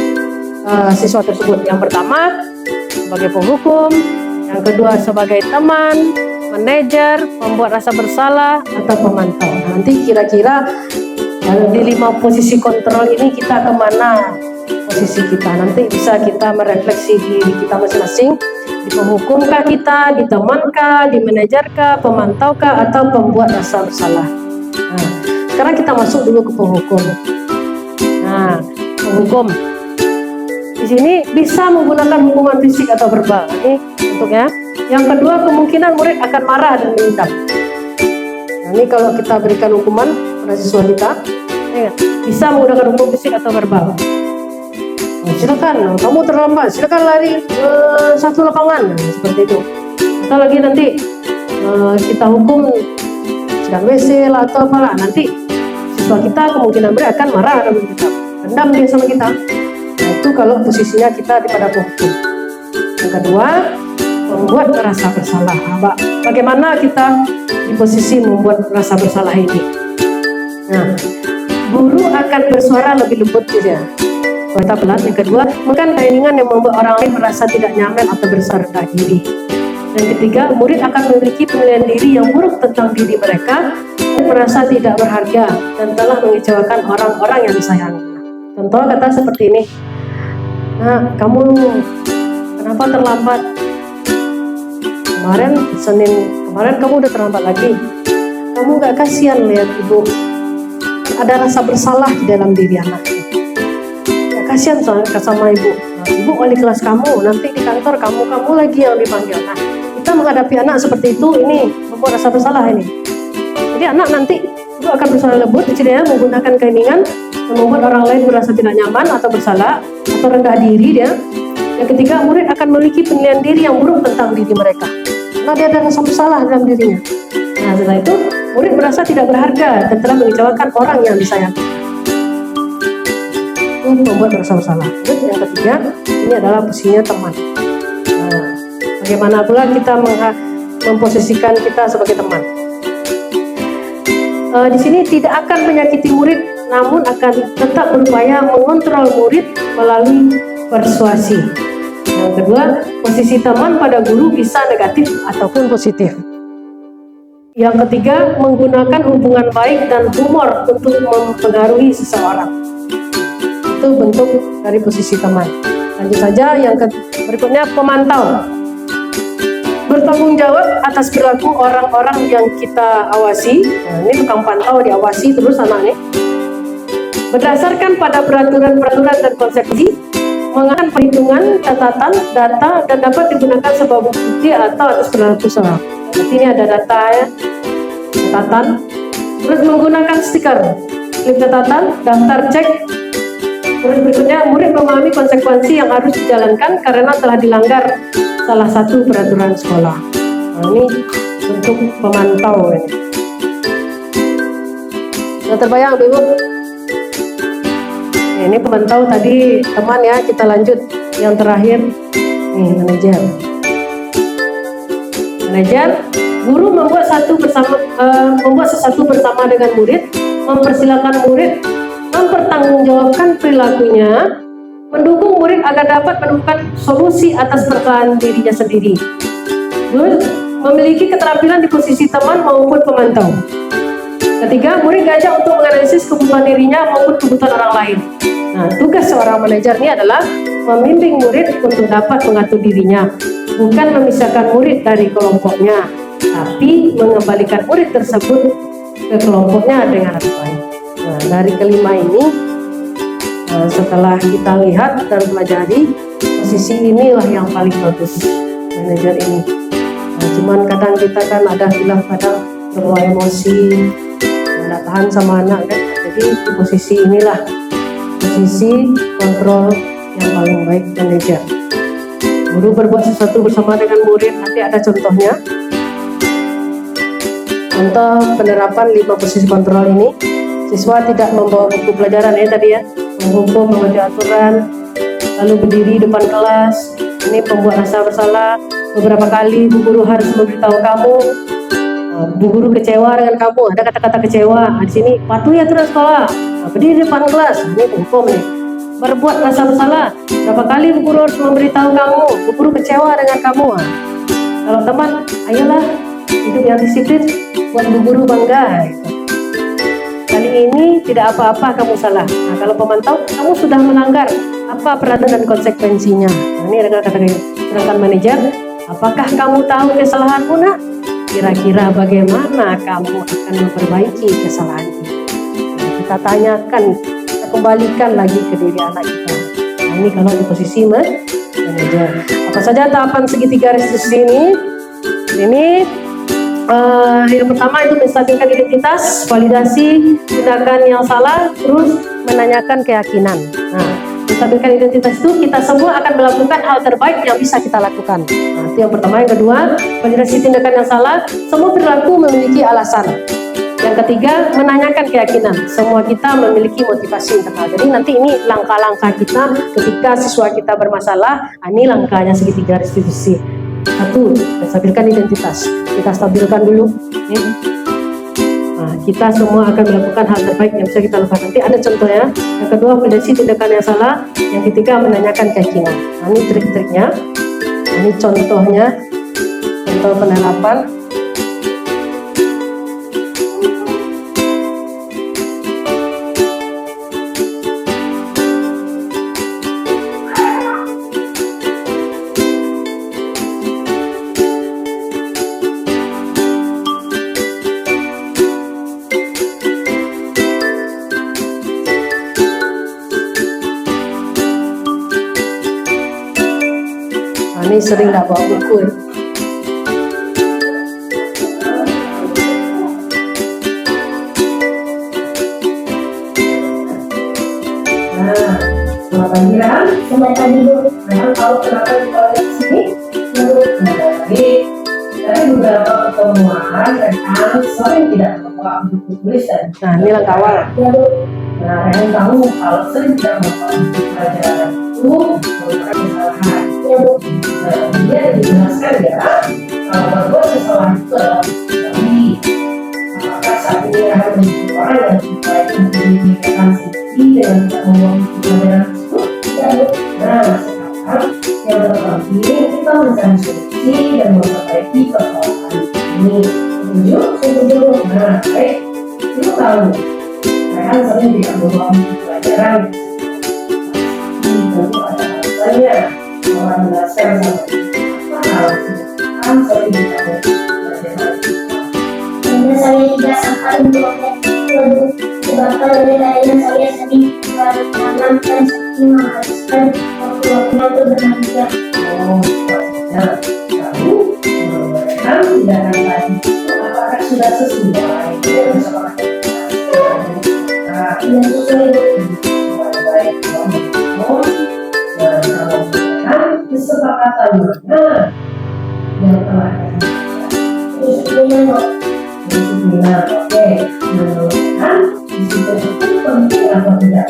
siswa tersebut. Yang pertama, sebagai penghukum. Yang kedua, sebagai teman, manajer, pembuat rasa bersalah, atau pemantau. Nanti kira-kira di 5 posisi kontrol ini kita kemana posisi kita. Nanti bisa kita merefleksi diri kita masing-masing. Di penghukumkah kita, di temankah, di manajerkah, pemantaukah, atau pembuat rasa bersalah. Nah, sekarang kita masuk dulu ke penghukum. Nah, penghukum di sini bisa menggunakan hukuman fisik atau verbal. Ini bentuknya. Yang kedua, kemungkinan murid akan marah dan mengintip. Nah, ini kalau kita berikan hukuman pada siswa kita, ya, bisa menggunakan hukum fisik atau verbal. Nah, silakan, kamu terlambat, silakan lari ke satu lapangan, nah, seperti itu. Atau lagi nanti kita hukum sedang WC lah atau apalah, nanti siswa kita kemungkinan mereka akan marah dan mengintip, dendam dia sama kita. Nah, itu kalau posisinya kita pada penghukum. Yang kedua, membuat merasa bersalah. Bagaimana kita di posisi membuat merasa bersalah ini? Nah, guru akan bersuara lebih lembut saja. Kita pelan. Yang kedua, makan keinginan yang membuat orang lain merasa tidak nyaman atau berserta diri. Dan ketiga, murid akan memiliki penilaian diri yang buruk tentang diri mereka dan merasa tidak berharga dan telah mengecewakan orang-orang yang disayangnya. Contoh kata seperti ini. Nah, kamu kenapa terlambat? Kemarin kamu udah terlambat lagi. Kamu gak kasihan lihat ibu? Ada rasa bersalah di dalam diri anak. Gak kasihan sama ibu. Nah, ibu wali kelas kamu, nanti di kantor kamu lagi yang dipanggil. Nah, kita menghadapi anak seperti itu, ini membuat rasa bersalah ini. Jadi anak nanti itu akan bersuara lembut, istilahnya menggunakan keinginan yang membuat orang lain merasa tidak nyaman atau bersalah atau rendah diri dia. Yang ketiga, murid akan memiliki penilaian diri yang buruk tentang diri mereka. Karena dia ada rasa bersalah dalam dirinya. Nah, setelah itu murid merasa tidak berharga dan telah mengecewakan orang yang disayangkan. Itu membuat merasa bersalah. Terus yang ketiga, ini adalah posisinya teman. Nah, bagaimana pula kita memposisikan kita sebagai teman? Di sini tidak akan menyakiti murid, namun akan tetap berupaya mengontrol murid melalui persuasi. Yang kedua, posisi teman pada guru bisa negatif ataupun positif. Yang ketiga, menggunakan hubungan baik dan humor untuk mempengaruhi seseorang. Itu bentuk dari posisi teman. Lanjut saja, yang berikutnya, pemantau. Bertanggung jawab atas perilaku orang-orang yang kita awasi. Nah, ini tukang pantau, diawasi terus anak ini. Berdasarkan pada peraturan-peraturan dan konsepsi, mengenai perhitungan, catatan, data, dan dapat digunakan sebagai bukti atau atas perilaku seseorang. Jadi ini ada data ya, catatan. Terus menggunakan stiker, slip catatan, daftar cek. Terus berikutnya, murid memahami konsekuensi yang harus dijalankan karena telah dilanggar salah satu peraturan sekolah. Nah, ini bentuk pemantau ini. Sudah terbayang, Ibu? Ini pemantau tadi teman ya, kita lanjut yang terakhir nih, manajer. Guru membuat sesuatu bersama dengan murid, mempersilakan murid mempertanggungjawabkan perilakunya, mendukung murid agar dapat menemukan solusi atas persoalan dirinya sendiri. Terus memiliki keterampilan di posisi teman maupun pemantau. Ketiga, murid diajak untuk menganalisis kebutuhan dirinya maupun kebutuhan orang lain. Nah, tugas seorang manajer ini adalah membimbing murid untuk dapat mengatur dirinya, bukan memisahkan murid dari kelompoknya, tapi mengembalikan murid tersebut ke kelompoknya dengan lebih baik. Nah, dari kelima ini, setelah kita lihat dan pelajari, posisi inilah yang paling bagus. manajer ini. Nah, cuman kadang kita kan ada bilang kadang terbawa emosi, nggak tahan sama anak kan. Jadi di posisi inilah posisi kontrol yang paling baik manajer. Guru berbuat sesuatu bersama dengan murid, nanti ada contohnya. Contoh penerapan 5 posisi kontrol ini. Siswa tidak membawa buku pelajaran tadi ya, menghukum, membaca aturan, lalu berdiri depan kelas. Ini pembuat rasa bersalah. Beberapa kali bu guru harus memberitahu kamu, bu guru kecewa dengan kamu, ada kata-kata kecewa. Di sini patuhi aturan sekolah, berdiri depan kelas. Ini hukum nih. Berbuat rasa bersalah. Berapa kali bu guru harus memberitahu kamu, bu guru kecewa dengan kamu. Kalau teman, ayolah hidup yang disiplin, buat bu guru bangga. Gitu. Kali ini tidak apa-apa kamu salah. Nah, kalau pemantau kamu sudah melanggar, apa peraturan dan konsekuensinya? Nah, ini ada kata-kata sedangkan manajer, apakah kamu tahu kesalahanmu nak? Kira-kira bagaimana kamu akan memperbaiki kesalahan ini? Nah, kita tanyakan, kita kembalikan lagi ke diri anak kita. Nah, ini kalau di posisi manajer. Apa saja tahapan segitiga restitusi ini? Yang pertama itu menstabilkan identitas, validasi tindakan yang salah, terus menanyakan keyakinan. Nah, menstabilkan identitas itu kita semua akan melakukan hal terbaik yang bisa kita lakukan. Nah, itu yang pertama. Yang kedua, validasi tindakan yang salah, semua perilaku memiliki alasan. Yang ketiga, menanyakan keyakinan. Semua kita memiliki motivasi internal. Jadi nanti ini langkah-langkah kita ketika siswa kita bermasalah. Ini langkahnya segitiga restitusi. 1, stabilkan identitas. Kita stabilkan dulu. Nah, kita semua akan melakukan hal terbaik yang bisa kita lakukan. Nanti ada contohnya. Yang kedua, validasi tindakan yang salah. Yang ketiga, menanyakan keyakinan. Nah, ini trik-triknya. Nah, ini contohnya. Contoh penerapan. Ini sering tak bawa buku ya. Nah, selamat pagi Ran. Selamat pagi Bu. Nah, tahu kenapa sekolah di sini? Dari beberapa pertemuan rekan sering tidak membawa buku tulisan. Nah, ini langkah awal. Ya Bu. Nah, yang tahu kalau sering tidak membawa buku pelajaran itu merupakan kesalahan. Ya Bu. Dia dijelaskan ya, kalau berbuat kesalahan itu adalah tapi apakah saat ini akan menjadi orang yang baik untuk diberikan sendiri dengan tidak membawa buku pelajaran tersebut? Ya Bu. Nah, sekarang yang terpenting kita mencari solusi dan memperbaiki kesalahan ini. Setuju? Setuju. Nah, baik. Kita tahu, saya sering tidak membawa buku pelajaran. Tentu ada alasannya. Orang menjelaskan apa hal yang sering tidak membawa Karena saya tidak sempat untuk sebabkan oleh lainnya saya sering menanamkan seperti menghabiskan waktu-waktu untuk belajar. Lalu mereka tindakan tadi apakah sudah sesuai dengan sekolah Tidak sesuai baik dan kalau kesepakatan mana yang telah disiplinan. disiplinan. Oke, menurutkan disiplin itu penting atau tidak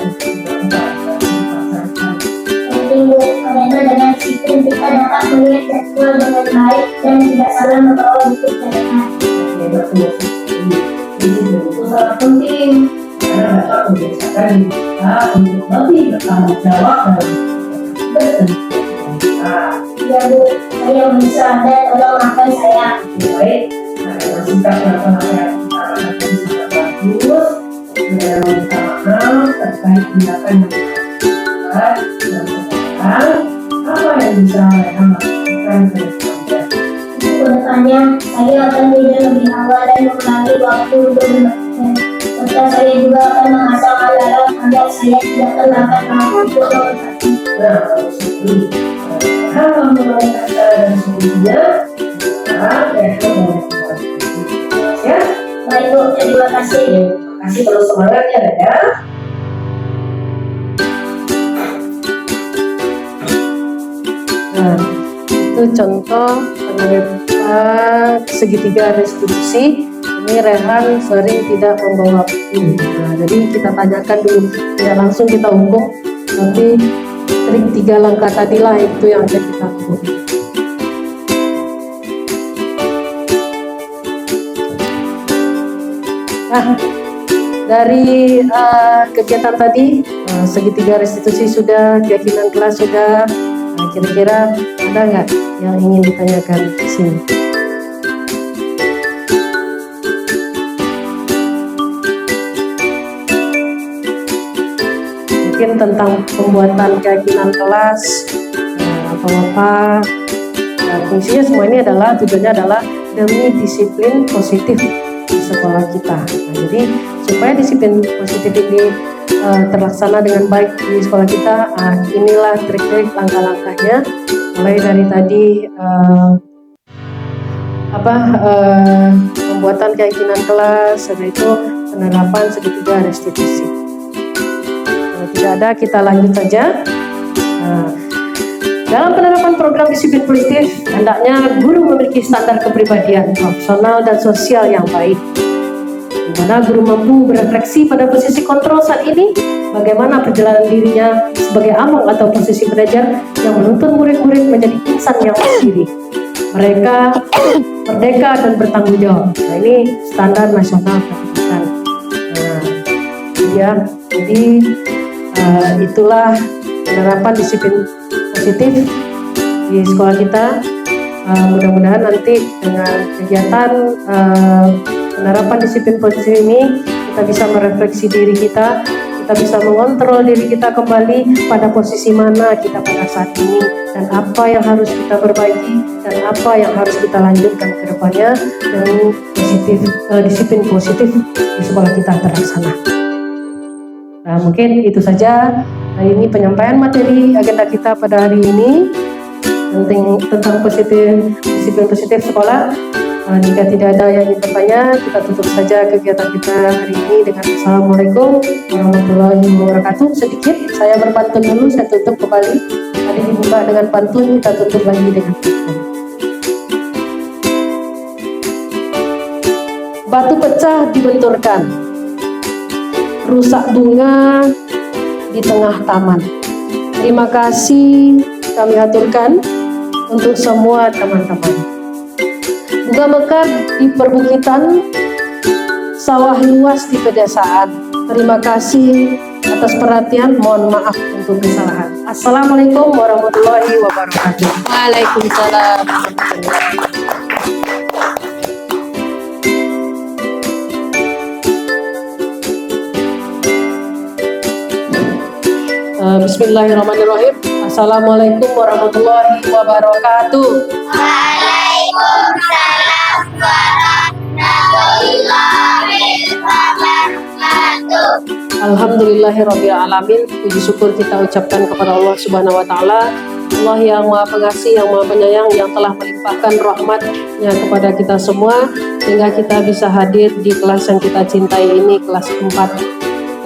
Penting Bu, karena dengan disiplin kita dapat melihat jadwal dengan baik dan tidak salah membawa buku pelajaran. Oke, betul sekali. Disiplin itu sangat penting karena dapat membiasakan diri kita untuk lebih bertanggung jawab dalam Ya Bu, saya bisa dan tolong maafkan saya. baik, karena sikap dan penampilan kita akan sangat bagus dengan meminta maaf terkait tindakan yang telah dan sekarang apa yang bisa mereka lakukan ke depannya. Kedepannya, saya akan tidur lebih awal dan mengurangi waktu untuk belajar. Serta saya juga akan mengasah alarm agar saya tidak terlambat masuk untuk Nah, kalau seperti Kalau menggunakan cara dan solusinya, sekarang Rehan mulai. Ya, Baik Bu, terima kasih. terima kasih, terus semangat ya Dek ya. Nah, itu contoh penerapan segitiga restitusi. Ini Rehan sering tidak membawa buku. Nah, jadi kita tanyakan dulu, tidak langsung kita hukum, tapi trik 3 langkah tadilah itu yang akan kita hukum. Nah, dari kegiatan tadi, segitiga restitusi sudah, keyakinan kelas sudah. Nah, kira-kira ada nggak yang ingin ditanyakan di sini? Mungkin tentang pembuatan keyakinan kelas atau apa? Nah, fungsinya semua ini adalah tujuannya adalah demi disiplin positif di sekolah kita. Nah, jadi supaya disiplin positif ini terlaksana dengan baik di sekolah kita, inilah trik-trik langkah-langkahnya. Mulai dari tadi pembuatan keyakinan kelas, ada itu penerapan segitiga restitusi. Kalau tidak ada, kita lanjut saja. Dalam penerapan program disiplin positif, hendaknya guru memiliki standar kepribadian profesional dan sosial yang baik, di mana guru mampu berefleksi pada posisi kontrol saat ini, bagaimana perjalanan dirinya sebagai among atau posisi belajar yang menuntut murid-murid menjadi insan yang mandiri. Mereka merdeka dan bertanggung jawab. Nah, ini standar nasional pendidikan. Jadi itulah penerapan disiplin positif di sekolah kita. Mudah-mudahan nanti dengan kegiatan penerapan disiplin positif ini kita bisa merefleksi diri kita bisa mengontrol diri kita kembali pada posisi mana kita pada saat ini, dan apa yang harus kita perbaiki dan apa yang harus kita lanjutkan ke depannya dengan disiplin positif di sekolah kita terlaksana. Nah, mungkin itu saja hari ini penyampaian materi agenda kita pada hari ini tentang disiplin positif sekolah. Jika tidak ada yang ingin bertanya, kita tutup saja kegiatan kita hari ini dengan Assalamualaikum warahmatullahi wabarakatuh. Sedikit saya berpantun dulu, saya tutup kembali. Tadi dibuka dengan pantun, kita tutup lagi dengan pantun. Batu pecah dibenturkan, rusak bunga di tengah taman. Terima kasih kami aturkan untuk semua teman-teman. Bunga mekar di perbukitan, sawah luas di pedesaan. Terima kasih atas perhatian, mohon maaf untuk kesalahan. Assalamualaikum warahmatullahi wabarakatuh. Waalaikumsalam. Bismillahirrahmanirrahim. Assalamualaikum warahmatullahi wabarakatuh. Waalaikumsalam warahmatullahi wabarakatuh. Alhamdulillahirabbil alamin. Puji syukur kita ucapkan kepada Allah Subhanahu wa taala, Allah yang Maha Pengasih, yang Maha Penyayang, yang telah melimpahkan rahmat-Nya kepada kita semua sehingga kita bisa hadir di kelas yang kita cintai ini, kelas 4.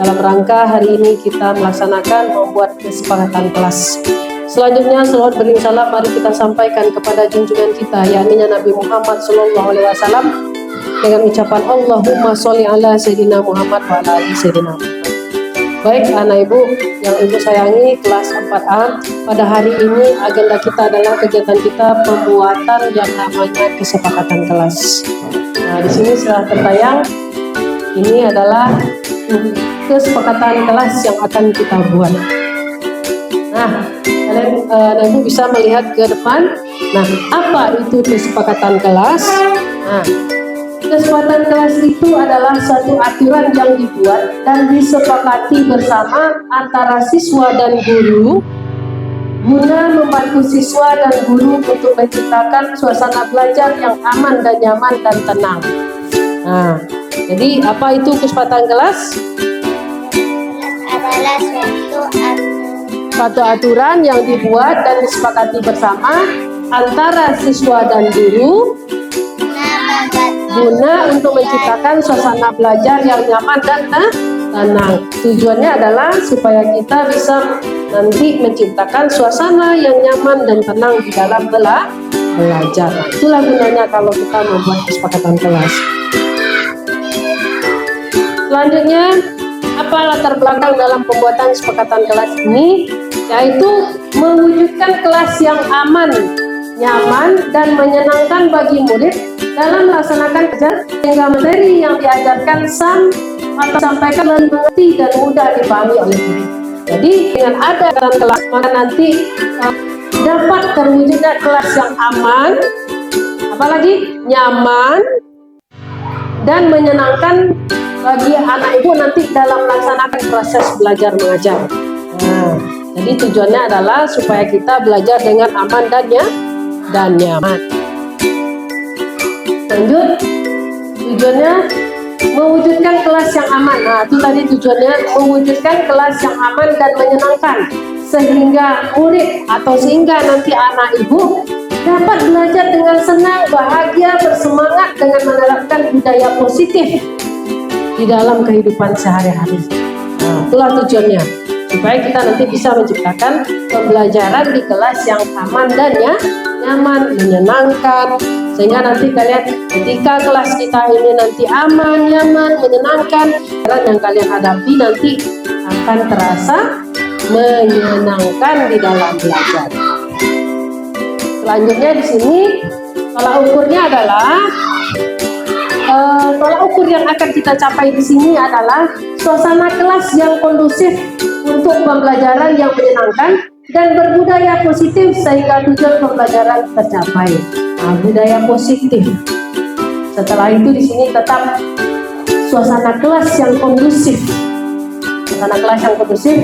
Dalam rangka hari ini kita melaksanakan membuat kesepakatan kelas. Selanjutnya selawat beriring salam mari kita sampaikan kepada junjungan kita, yakni Nabi Muhammad SAW, dengan ucapan Allahumma sholli ala Sayyidina Muhammad wa ala ali Sayyidina Muhammad. Baik anak ibu yang ibu sayangi, kelas 4A, pada hari ini agenda kita adalah kegiatan kita pembuatan yang namanya kesepakatan kelas. Nah, di sini setelah tertayang, ini adalah kesepakatan kelas yang akan kita buat. Nah, kalian ibu bisa melihat ke depan. Nah, apa itu kesepakatan kelas? Nah, kesepakatan kelas itu adalah suatu aturan yang dibuat dan disepakati bersama antara siswa dan guru guna membantu siswa dan guru untuk menciptakan suasana belajar yang aman dan nyaman dan tenang. Nah, jadi apa itu kesepakatan kelas? Adalah suatu suatu aturan yang dibuat dan disepakati bersama antara siswa dan guru guna untuk menciptakan suasana belajar yang nyaman dan tenang. Tujuannya adalah supaya kita bisa nanti menciptakan suasana yang nyaman dan tenang di dalam belajar. Itulah gunanya kalau kita membuat kesepakatan kelas. Selanjutnya, apa latar belakang dalam pembuatan kesepakatan kelas ini? Yaitu mewujudkan kelas yang aman, nyaman, dan menyenangkan bagi murid dalam melaksanakan kerja sehingga materi yang diajarkan sampaikan dengan mengerti dan mudah dipahami oleh murid. Jadi dengan ada kelas maka nanti dapat terwujudnya kelas yang aman, apalagi nyaman dan menyenangkan bagi anak ibu nanti dalam melaksanakan proses belajar mengajar. Jadi tujuannya adalah supaya kita belajar dengan aman dan nyaman. Lanjut, tujuannya mewujudkan kelas yang aman. Nah, itu tadi tujuannya mewujudkan kelas yang aman dan menyenangkan sehingga murid atau sehingga nanti anak ibu dapat belajar dengan senang, bahagia, bersemangat dengan menerapkan budaya positif di dalam kehidupan sehari-hari. Nah, itulah tujuannya, supaya kita nanti bisa menciptakan pembelajaran di kelas yang aman dan nyaman, menyenangkan, sehingga nanti kalian ketika kelas kita ini nanti aman, nyaman, menyenangkan, yang kalian hadapi nanti akan terasa menyenangkan di dalam belajar. Selanjutnya di sini tolak ukurnya adalah tolak ukur yang akan kita capai di sini adalah suasana kelas yang kondusif untuk pembelajaran yang menyenangkan dan berbudaya positif sehingga tujuan pembelajaran tercapai. Nah, budaya positif. Setelah itu di sini tetap suasana kelas yang kondusif. Suasana kelas yang kondusif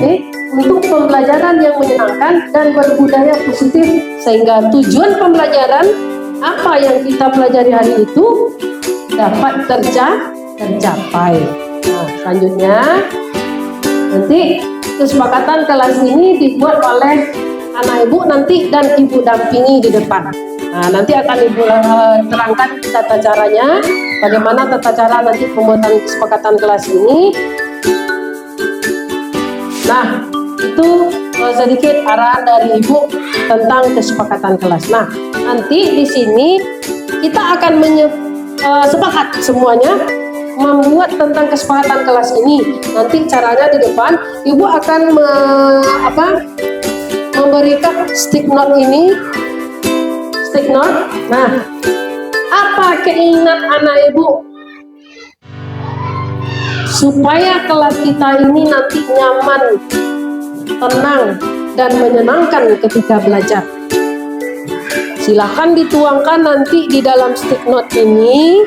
untuk pembelajaran yang menyenangkan dan berbudaya positif sehingga tujuan pembelajaran apa yang kita pelajari hari itu dapat tercapai. Nah, selanjutnya nanti kesepakatan kelas ini dibuat oleh anak ibu nanti dan ibu dampingi di depan. Nah, nanti akan ibu terangkan tata caranya, bagaimana tata cara nanti pembuatan kesepakatan kelas ini. Nah, itu sedikit arahan dari ibu tentang kesepakatan kelas. Nah, nanti di sini kita akan sepakat semuanya membuat tentang kesepakatan kelas ini. Nanti caranya di depan ibu akan memberikan stick note ini, stick note. Nah, apa keinginan anak ibu supaya kelas kita ini nanti nyaman, tenang, dan menyenangkan ketika belajar? Silahkan dituangkan nanti di dalam stick note ini.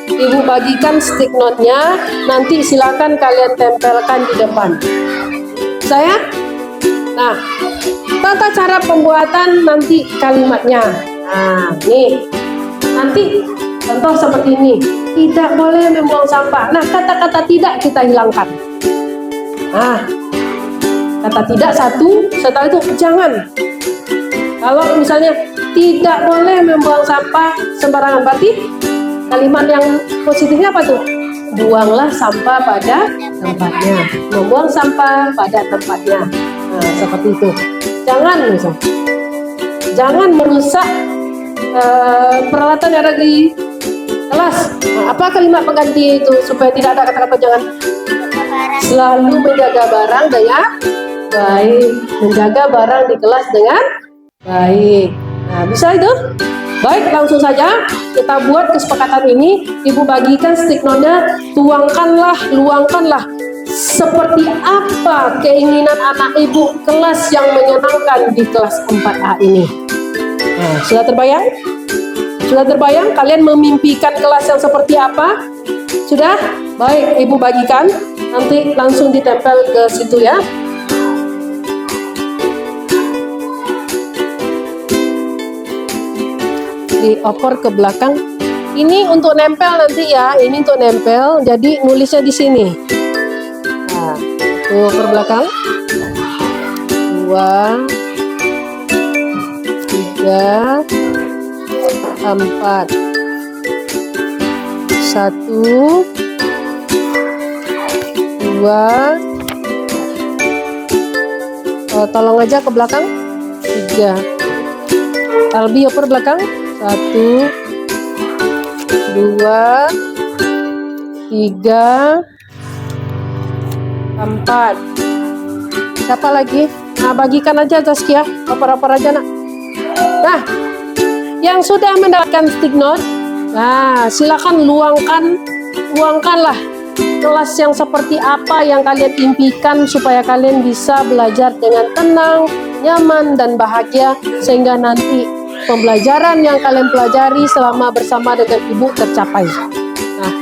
Ibu bagikan stick note-nya, nanti silakan kalian tempelkan di depan. Nah, tata cara pembuatan nanti kalimatnya. Nah, nih. Nanti contoh seperti ini. Tidak boleh membuang sampah. Nah, kata-kata tidak kita hilangkan. Nah, kata tidak satu, setelah itu jangan. Kalau misalnya tidak boleh membuang sampah sembarangan, berarti kalimat yang positifnya apa tuh? Buanglah sampah pada tempatnya. Membuang sampah pada tempatnya. Nah, seperti itu. Jangan merusak peralatan yang ada di kelas. Nah, apa kalimat pengganti itu supaya tidak ada kata-kata jangan? Selalu menjaga barang dengan baik. Menjaga barang di kelas dengan baik. Nah, bisa itu? Baik, langsung saja kita buat kesepakatan ini. Ibu bagikan stick note-nya, luangkanlah seperti apa keinginan anak ibu kelas yang menyenangkan di kelas 4A ini. Nah, sudah terbayang? Sudah terbayang kalian memimpikan kelas yang seperti apa? Sudah? Baik, ibu bagikan. Nanti langsung ditempel ke situ ya. Dioper ke belakang. Ini untuk nempel nanti ya. Ini untuk nempel. Jadi nulisnya di sini. Nah, oper belakang. 2, 3, 4. 1, 2. Tolong aja ke belakang. 3. Albi oper belakang. 1, 2, 3, 4. Siapa lagi? Nah, bagikan aja Zaskia. Oper-oper aja nak. Nah, yang sudah mendapatkan stick note, nah silakan luangkanlah kelas yang seperti apa yang kalian impikan supaya kalian bisa belajar dengan tenang, nyaman, dan bahagia sehingga nanti pembelajaran yang kalian pelajari selama bersama dengan ibu tercapai. Nah,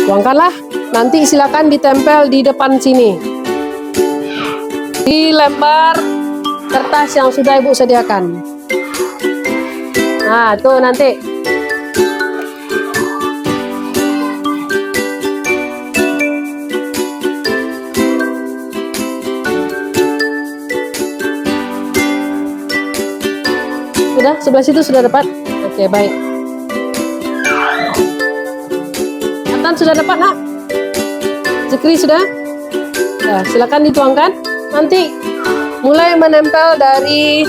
luangkanlah. Nanti silakan ditempel di depan sini di lembar kertas yang sudah ibu sediakan. Nah, tuh nanti. Sudah, sebelah situ sudah dapat. Oke, baik. Nathan sudah dapat, nak? Zikri sudah? Nah, silakan dituangkan. Nanti mulai menempel dari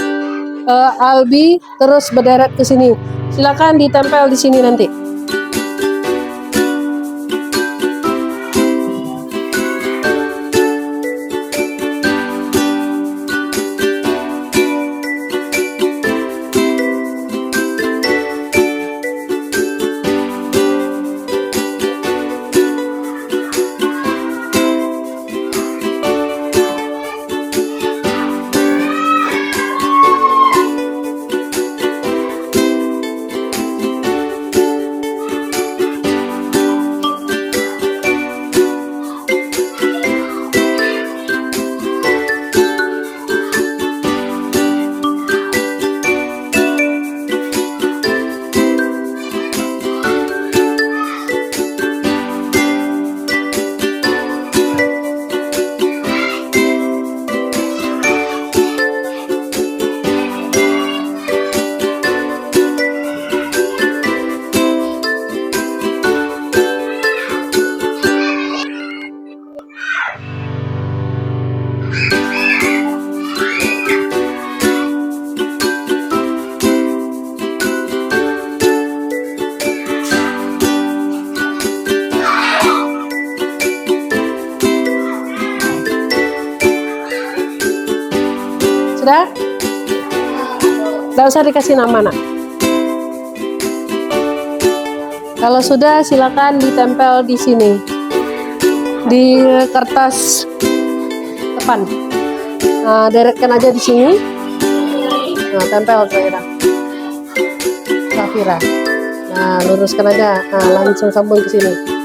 Albi terus berderet ke sini. Silakan ditempel di sini nanti. Sudah? Tidak usah dikasih nama, nak. Kalau sudah, silakan ditempel di sini, di kertas depan. Nah, deretkan aja di sini. Nah, tempel Zahira. Safira. Nah, luruskan aja. Nah, langsung sambung ke sini.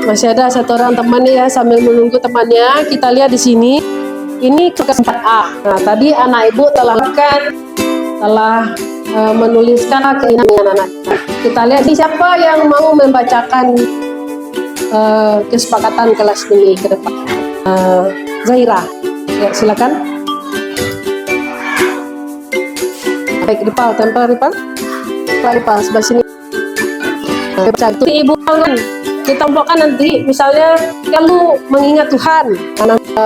Masih ada satu orang teman ya, sambil menunggu temannya. Kita lihat di sini. Ini tugas 4A. Nah, tadi anak ibu telah menuliskan keinginan anak. Kita lihat di siapa yang mau membacakan kesepakatan kelas ini ke depan. Zahira, ya silakan. Baik, Ripal, tempel Ripal. Ripal sebelah sini. Baca itu ibu bangun. Kita kelompokkan nanti, misalnya kalau mengingat Tuhan,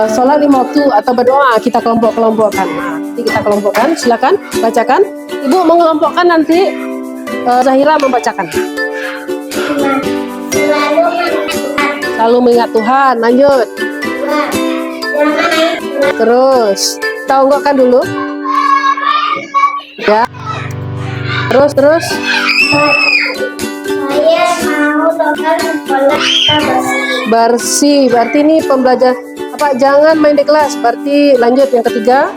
sholat 5 waktu atau berdoa, kita kelompokkan. Nah, nanti kita kelompokkan, silakan bacakan. Ibu mengelompokkan nanti, Zahira membacakan. Selalu mengingat Tuhan, lanjut. Terus, kita unggulkan dulu. Ya. Terus. Saya mau dokter sekolah kita bersih. Bersih, berarti ini pembelajar apa? Jangan main di kelas. Berarti lanjut yang ketiga.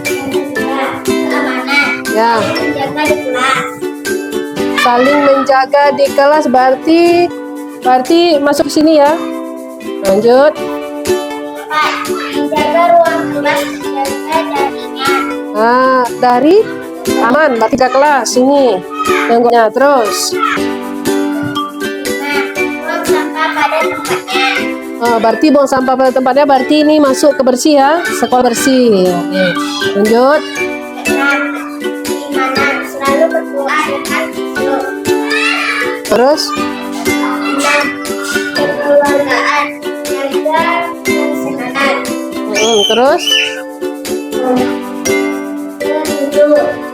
Yang kedua, keamanan. Ya, Menjaga di kelas. saling menjaga di kelas. Berarti masuk sini ya. Lanjut. 4. Menjaga ruang kelas, menjaga jaringan. Dari aman. Berarti ke kelas ini. Yang terus. 5. Buang sampah pada tempatnya. Berarti buang sampah pada tempatnya. Berarti ini masuk ke bersih ya. Sekolah bersih. Oke. Lanjut. 6. Keimanan. Selalu berdoa dengan khusyuk. Terus. 6. Kekeluargaan. Jaga kesehatan. Terus. 7.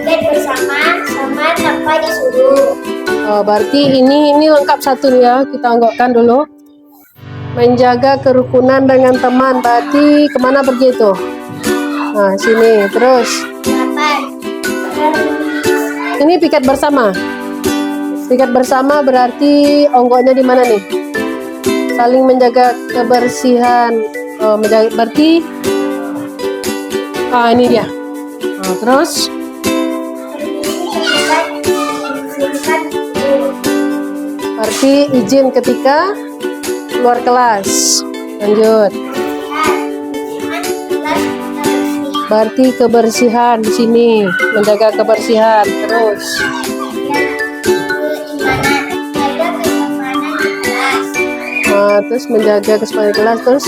Tiket bersama sama tanpa disuruh. Berarti ini lengkap satu nih ya. Kita anggapkan dulu. Menjaga kerukunan dengan teman. Berarti kemana pergi itu? Nah, sini. Terus. 8. Ini piket bersama. Piket bersama berarti onggoknya di mana nih? Saling menjaga kebersihan. Berarti ini dia. Terus. Berarti izin ketika keluar kelas. Lanjut. Berarti kebersihan di sini, menjaga kebersihan. Terus. Terus menjaga kebersihan kelas. Terus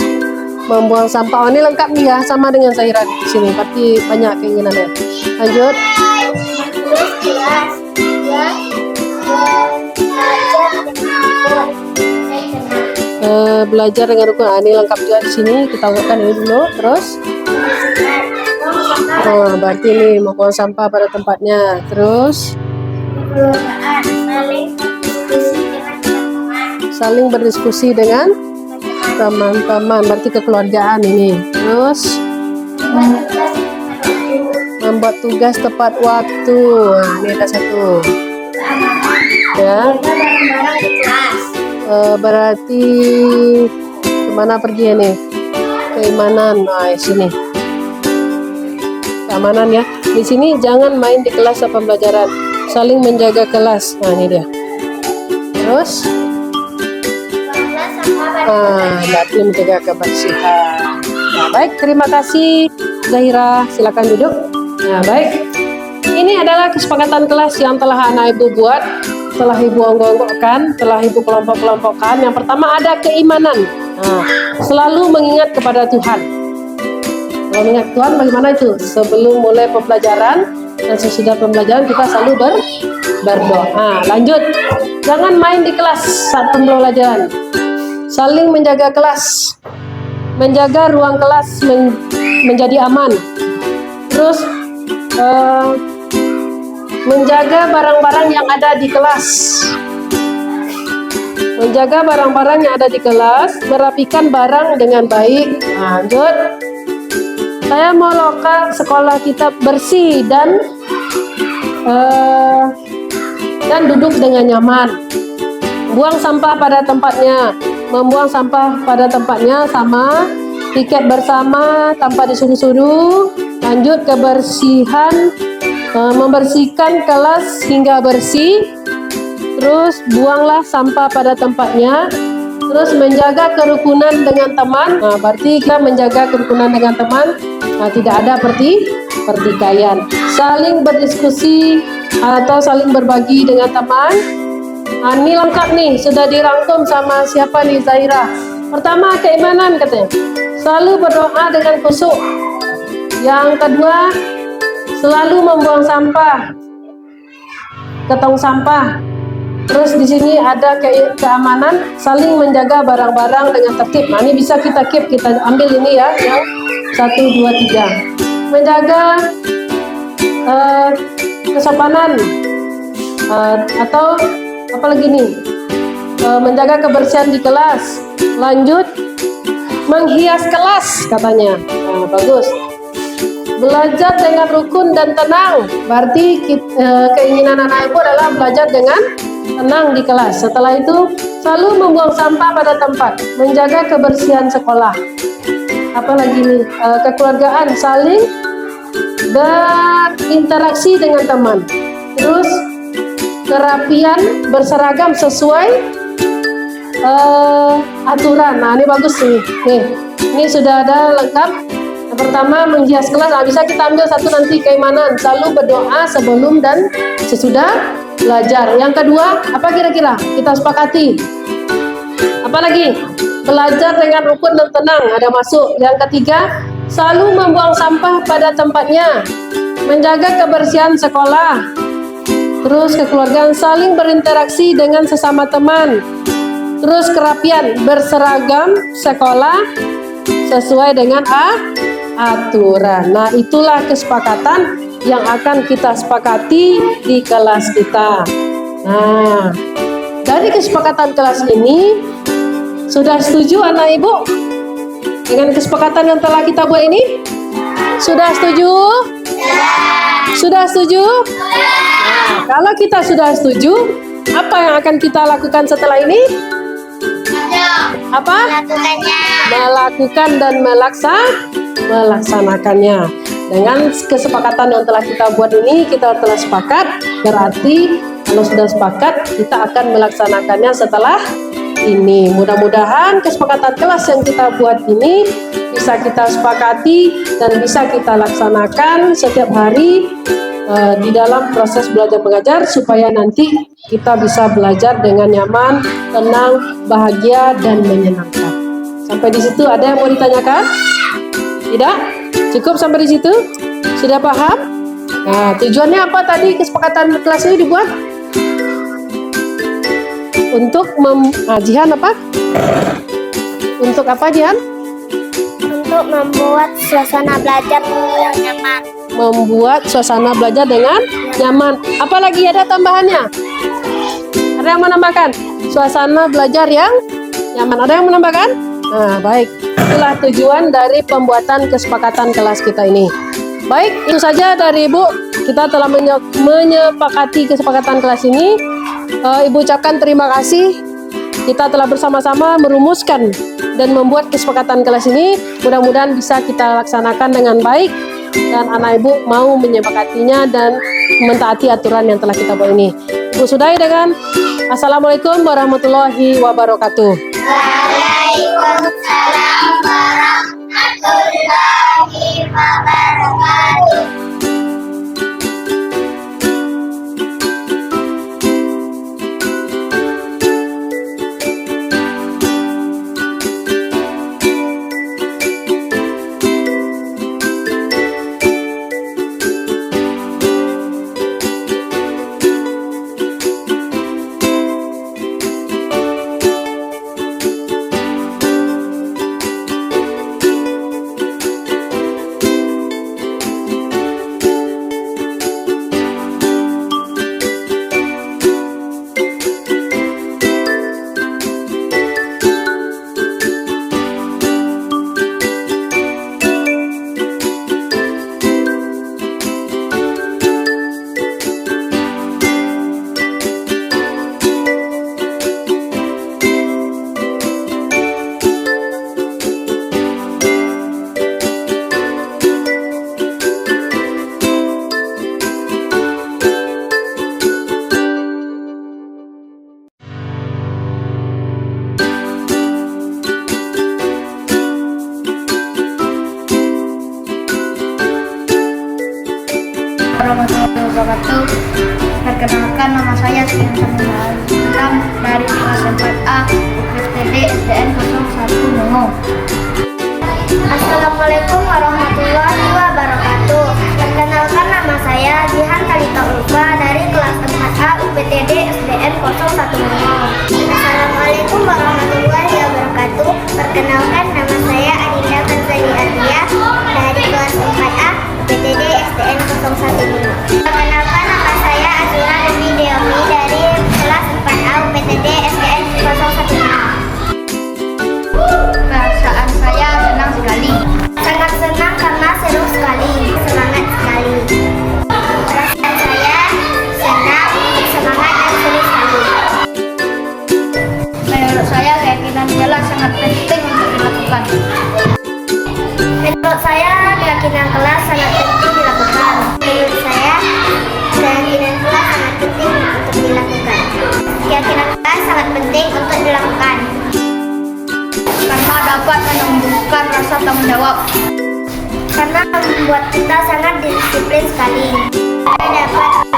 membuang sampah. Ini lengkap nih ya, sama dengan Zahira di sini. Berarti banyak keinginannya. Lanjut. Belajar dengan rukun. Ini lengkap juga di sini. Kita anggapkan ini dulu. Terus. Berarti ini membuang sampah pada tempatnya. Terus. Saling berdiskusi dengan teman-teman. Berarti kekeluargaan ini. Terus. Membuat tugas tepat waktu. Ini ada satu. Ya. Berarti kemana pergi ini? Keimanan. Nah, sini. Keamanan ya. Di sini jangan main di kelas pembelajaran. Saling menjaga kelas. Nah, ini dia. Terus. Berarti menjaga kebersihan. Nah, baik. Terima kasih Zahira. Silakan duduk. Nah, baik. Ini adalah kesepakatan kelas yang telah anak ibu buat. Telah ibu onggok-onggokkan, telah ibu kelompok-kelompokkan. Yang pertama ada keimanan. Selalu mengingat kepada Tuhan. Kalau mengingat Tuhan bagaimana itu? Sebelum mulai pembelajaran dan sesudah pembelajaran kita selalu berdoa. Lanjut. Jangan main di kelas saat pembelajaran. Saling menjaga kelas. Menjaga ruang kelas menjadi aman. Terus menjaga barang-barang yang ada di kelas. Menjaga barang-barang yang ada di kelas, merapikan barang dengan baik. Lanjut. Saya mau lokal sekolah kita bersih dan duduk dengan nyaman. Buang sampah pada tempatnya. Membuang sampah pada tempatnya sama. Tiket bersama tanpa disuruh-suruh. Lanjut kebersihan. Membersihkan kelas hingga bersih. Terus buanglah sampah pada tempatnya. Terus menjaga kerukunan dengan teman. Berarti kita menjaga kerukunan dengan teman. Tidak ada pertikaian. Saling berdiskusi atau saling berbagi dengan teman. Ini lengkap nih, sudah dirangkum sama siapa nih, Zahira. Pertama, keimanan katanya. Selalu berdoa dengan khusyuk. Yang kedua, selalu membuang sampah ke tong sampah. Terus di sini ada keamanan, saling menjaga barang-barang dengan tertib. Ini bisa kita keep, kita ambil ini ya, yang 1, 2, 3. Menjaga kesopanan atau apalagi nih, menjaga kebersihan di kelas. Lanjut, menghias kelas katanya. Bagus. belajar dengan rukun dan tenang. Berarti keinginan anak ibu adalah belajar dengan tenang di kelas. Setelah itu, selalu membuang sampah pada tempat, menjaga kebersihan sekolah. Apalagi nih, kekeluargaan, saling berinteraksi dengan teman. Terus kerapian, berseragam sesuai aturan. Nah, ini bagus nih. Ini sudah ada lengkap. Yang pertama, menghias kelas. Bisa kita ambil satu nanti, keimanan, selalu berdoa sebelum dan sesudah belajar. Yang kedua, apa kira-kira kita sepakati? Apalagi? Belajar dengan rukun dan tenang, ada masuk. Yang ketiga, selalu membuang sampah pada tempatnya, menjaga kebersihan sekolah. Terus kekeluargaan, saling berinteraksi dengan sesama teman. Terus kerapian, berseragam sekolah sesuai dengan aturan. Nah, itulah kesepakatan yang akan kita sepakati di kelas kita. Nah, dari kesepakatan kelas ini, sudah setuju anak ibu dengan kesepakatan yang telah kita buat ini? Sudah setuju? Sudah setuju? Nah, kalau kita sudah setuju, apa yang akan kita lakukan setelah ini? Apa? Melakukan dan melaksanakannya. Dengan kesepakatan yang telah kita buat ini, kita telah sepakat. Berarti kalau sudah sepakat, kita akan melaksanakannya setelah ini. Mudah-mudahan kesepakatan kelas yang kita buat ini bisa kita sepakati dan bisa kita laksanakan setiap hari di dalam proses belajar mengajar, supaya nanti kita bisa belajar dengan nyaman, tenang, bahagia, dan menyenangkan. Sampai di situ ada yang mau ditanyakan? Tidak? Cukup sampai di situ? Sudah paham? Nah, tujuannya apa tadi kesepakatan kelas ini dibuat? Untuk Jihan apa? Untuk apa, Jihan? Untuk membuat suasana belajar yang nyaman. Membuat suasana belajar dengan nyaman. Apalagi ada tambahannya? Ada yang menambahkan? Suasana belajar yang nyaman. Ada yang menambahkan? Nah, baik. Itulah tujuan dari pembuatan kesepakatan kelas kita ini. Baik, itu saja dari Ibu. Kita telah menyepakati kesepakatan kelas ini. Ibu ucapkan terima kasih. Kita telah bersama-sama merumuskan dan membuat kesepakatan kelas ini. Mudah-mudahan bisa kita laksanakan dengan baik, dan anak ibu mau menyepakatinya dan mentaati aturan yang telah kita buat ini. Ibu sudahi dengan Assalamualaikum warahmatullahi wabarakatuh. Waalaikumsalam warahmatullahi wabarakatuh. Warahmatullahi wabarakatuh. Perkenalkan, nama saya Sian Samuel dari kelas 4A UPTD SDN 01 Mongo. Assalamualaikum warahmatullahi wabarakatuh. Perkenalkan, nama saya Jihan Talita Ulfa dari kelas 4A UPTD SDN 01 Mongo. Assalamualaikum warahmatullahi wabarakatuh. Perkenalkan, nama saya Adinda Tanzani Atia dari kelas 4A UPTD SDN 01 Mongo. Perkenalkan, nama saya Azura Dewi Deomi dari kelas 4A UPTD SDN 01 Mongo. Perasaan saya senang sekali. Sangat senang karena seru sekali. Menurut saya, keyakinan kelas sangat penting dilakukan. Menurut saya, keyakinan kelas sangat penting untuk dilakukan. Keyakinan kelas sangat penting untuk dilakukan. Karena dapat menumbuhkan rasa tanggung jawab. Karena membuat kita sangat disiplin sekali. Dapat